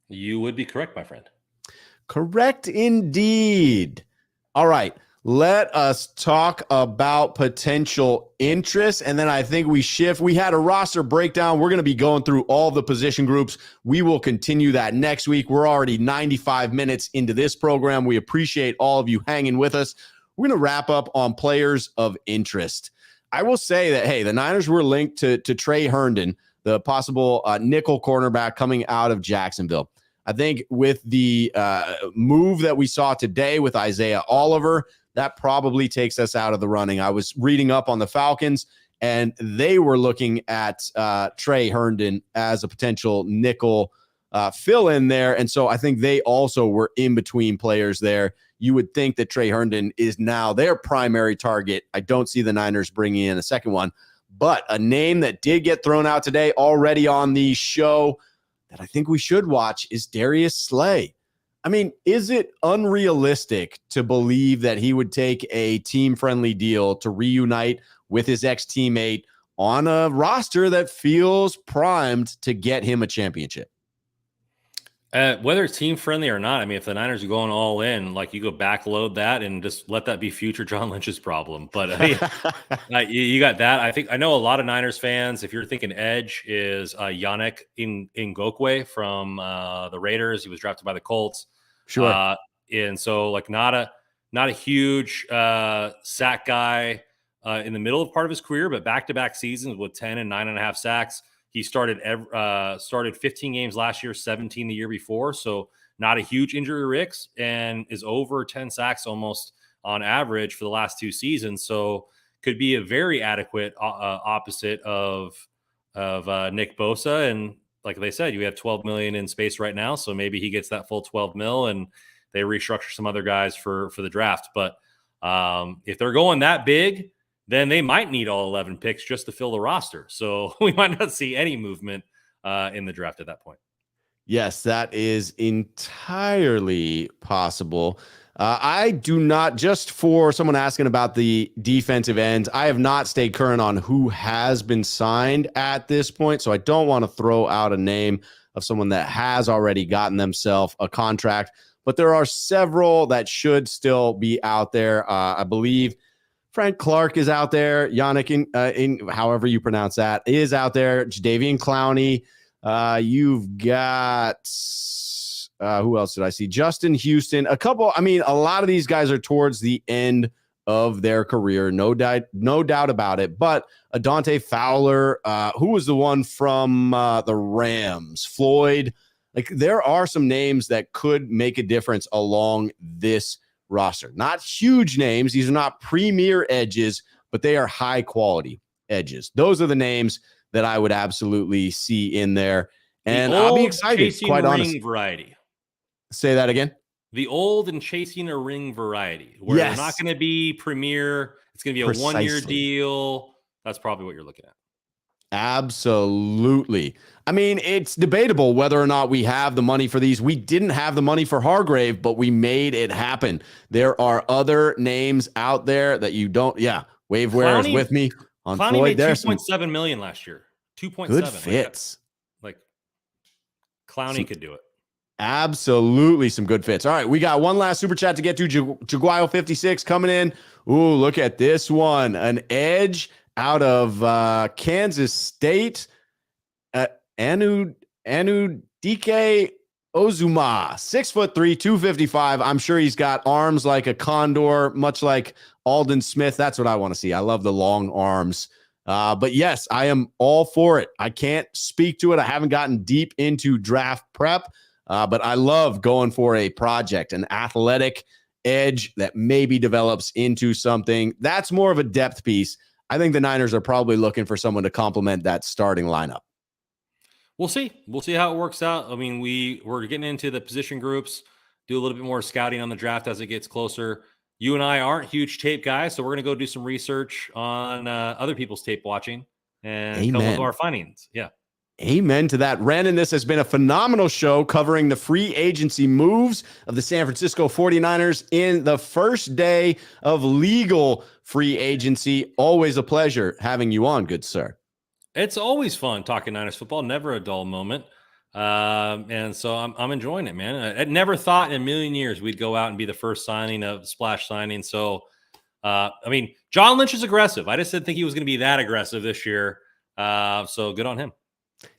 You would be correct, my friend.
Correct indeed. All right. Let us talk about potential interest, and then I think we shift. We had a roster breakdown. We're going to be going through all the position groups. We will continue that next week. We're already 95 minutes into this program. We appreciate all of you hanging with us. We're going to wrap up on players of interest. I will say that, hey, the Niners were linked to Trey Herndon, the possible nickel cornerback coming out of Jacksonville. I think with the move that we saw today with Isaiah Oliver, that probably takes us out of the running. I was reading up on the Falcons, and they were looking at Trey Herndon as a potential nickel fill in there. And so I think they also were in between players there. You would think that Trey Herndon is now their primary target. I don't see the Niners bringing in a second one, but a name that did get thrown out today already on the show that I think we should watch is Darius Slay. I mean, is it unrealistic to believe that he would take a team-friendly deal to reunite with his ex-teammate on a roster that feels primed to get him a championship?
Whether it's team friendly or not, I mean, if the Niners are going all in, like you go backload that and just let that be future John Lynch's problem. But you got that. I know a lot of Niners fans, if you're thinking edge, is Yannick Ngakoue from the Raiders. He was drafted by the Colts.
Sure.
And so like not a huge sack guy in the middle of part of his career, but back-to-back seasons with 10 and 9.5 sacks. He started 15 games last year, 17 the year before. So not a huge injury risk, and is over 10 sacks almost on average for the last 2 seasons. So could be a very adequate opposite of Nick Bosa. And like they said, you have 12 million in space right now. So maybe he gets that full 12 mil and they restructure some other guys for the draft. But if they're going that big, then they might need all 11 picks just to fill the roster. So we might not see any movement in the draft at that point.
Yes, that is entirely possible. I do not, just for someone asking about the defensive ends, I have not stayed current on who has been signed at this point. So I don't want to throw out a name of someone that has already gotten themselves a contract, but there are several that should still be out there. I believe Frank Clark is out there. Yannick, in however you pronounce that, is out there. Jadeveon Clowney. You've got who else did I see? Justin Houston. A couple. I mean, a lot of these guys are towards the end of their career. No doubt about it. But Adante Fowler, who was the one from the Rams? Floyd. Like, there are some names that could make a difference along this roster. Not huge names. These are not premier edges, but they are high quality edges. Those are the names that I would absolutely see in there. And I'll be excited, quite honestly.
Variety.
Say that again.
The old and chasing a ring variety, where
yes.
They're not going to be premier. It's going to be a
Precisely.
1-year deal. That's probably what you're looking at.
Absolutely. I mean, it's debatable whether or not we have the money for these. We didn't have the money for Hargrave, but we made it happen. There are other names out there that you don't. Yeah, Waveware is with me on
Clowney
Floyd.
Made $2.7 million last year. 2.7.
Good fits.
Like Clowney could do it.
Absolutely some good fits. All right, we got one last super chat to get to. Jaguayo 56 coming in. Ooh, look at this one. An edge out of Kansas State. Anu Dike Ozuma, 6'3", 255. I'm sure he's got arms like a condor, much like Aldon Smith. That's what I want to see. I love the long arms. But yes, I am all for it. I can't speak to it. I haven't gotten deep into draft prep, but I love going for a project, an athletic edge that maybe develops into something that's more of a depth piece. I think the Niners are probably looking for someone to complement that starting lineup.
We'll see. We'll see how it works out. I mean, we're getting into the position groups, do a little bit more scouting on the draft as it gets closer. You and I aren't huge tape guys, so we're going to go do some research on other people's tape watching and come up with our findings. Yeah.
Amen to that. Randon, this has been a phenomenal show covering the free agency moves of the San Francisco 49ers in the first day of legal free agency. Always a pleasure having you on, good sir.
It's always fun talking Niners football, never a dull moment. And so I'm enjoying it, man. I never thought in a million years we'd go out and be the first signing of splash signing. So, I mean, John Lynch is aggressive. I just didn't think he was going to be that aggressive this year. So good on him.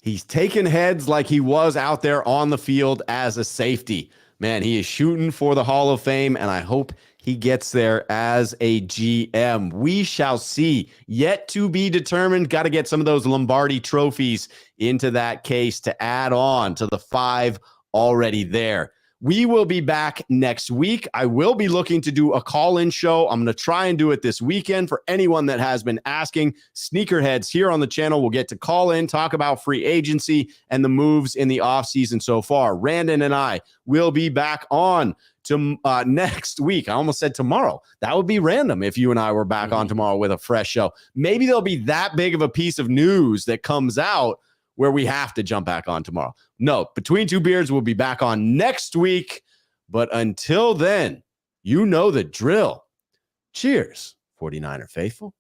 He's taking heads like he was out there on the field as a safety. Man, he is shooting for the Hall of Fame, and I hope he gets there as a GM. We shall see. Yet to be determined. Got to get some of those Lombardi trophies into that case to add on to the 5 already there. We will be back next week. I will be looking to do a call-in show. I'm going to try and do it this weekend for anyone that has been asking. Sneakerheads here on the channel will get to call in, talk about free agency and the moves in the offseason so far. Randon and I will be back on to next week. I almost said tomorrow. That would be random if you and I were back on tomorrow with a fresh show. Maybe there'll be that big of a piece of news that comes out where we have to jump back on tomorrow. No, Between Two Beards will be back on next week. But until then, you know the drill. Cheers, 49er faithful.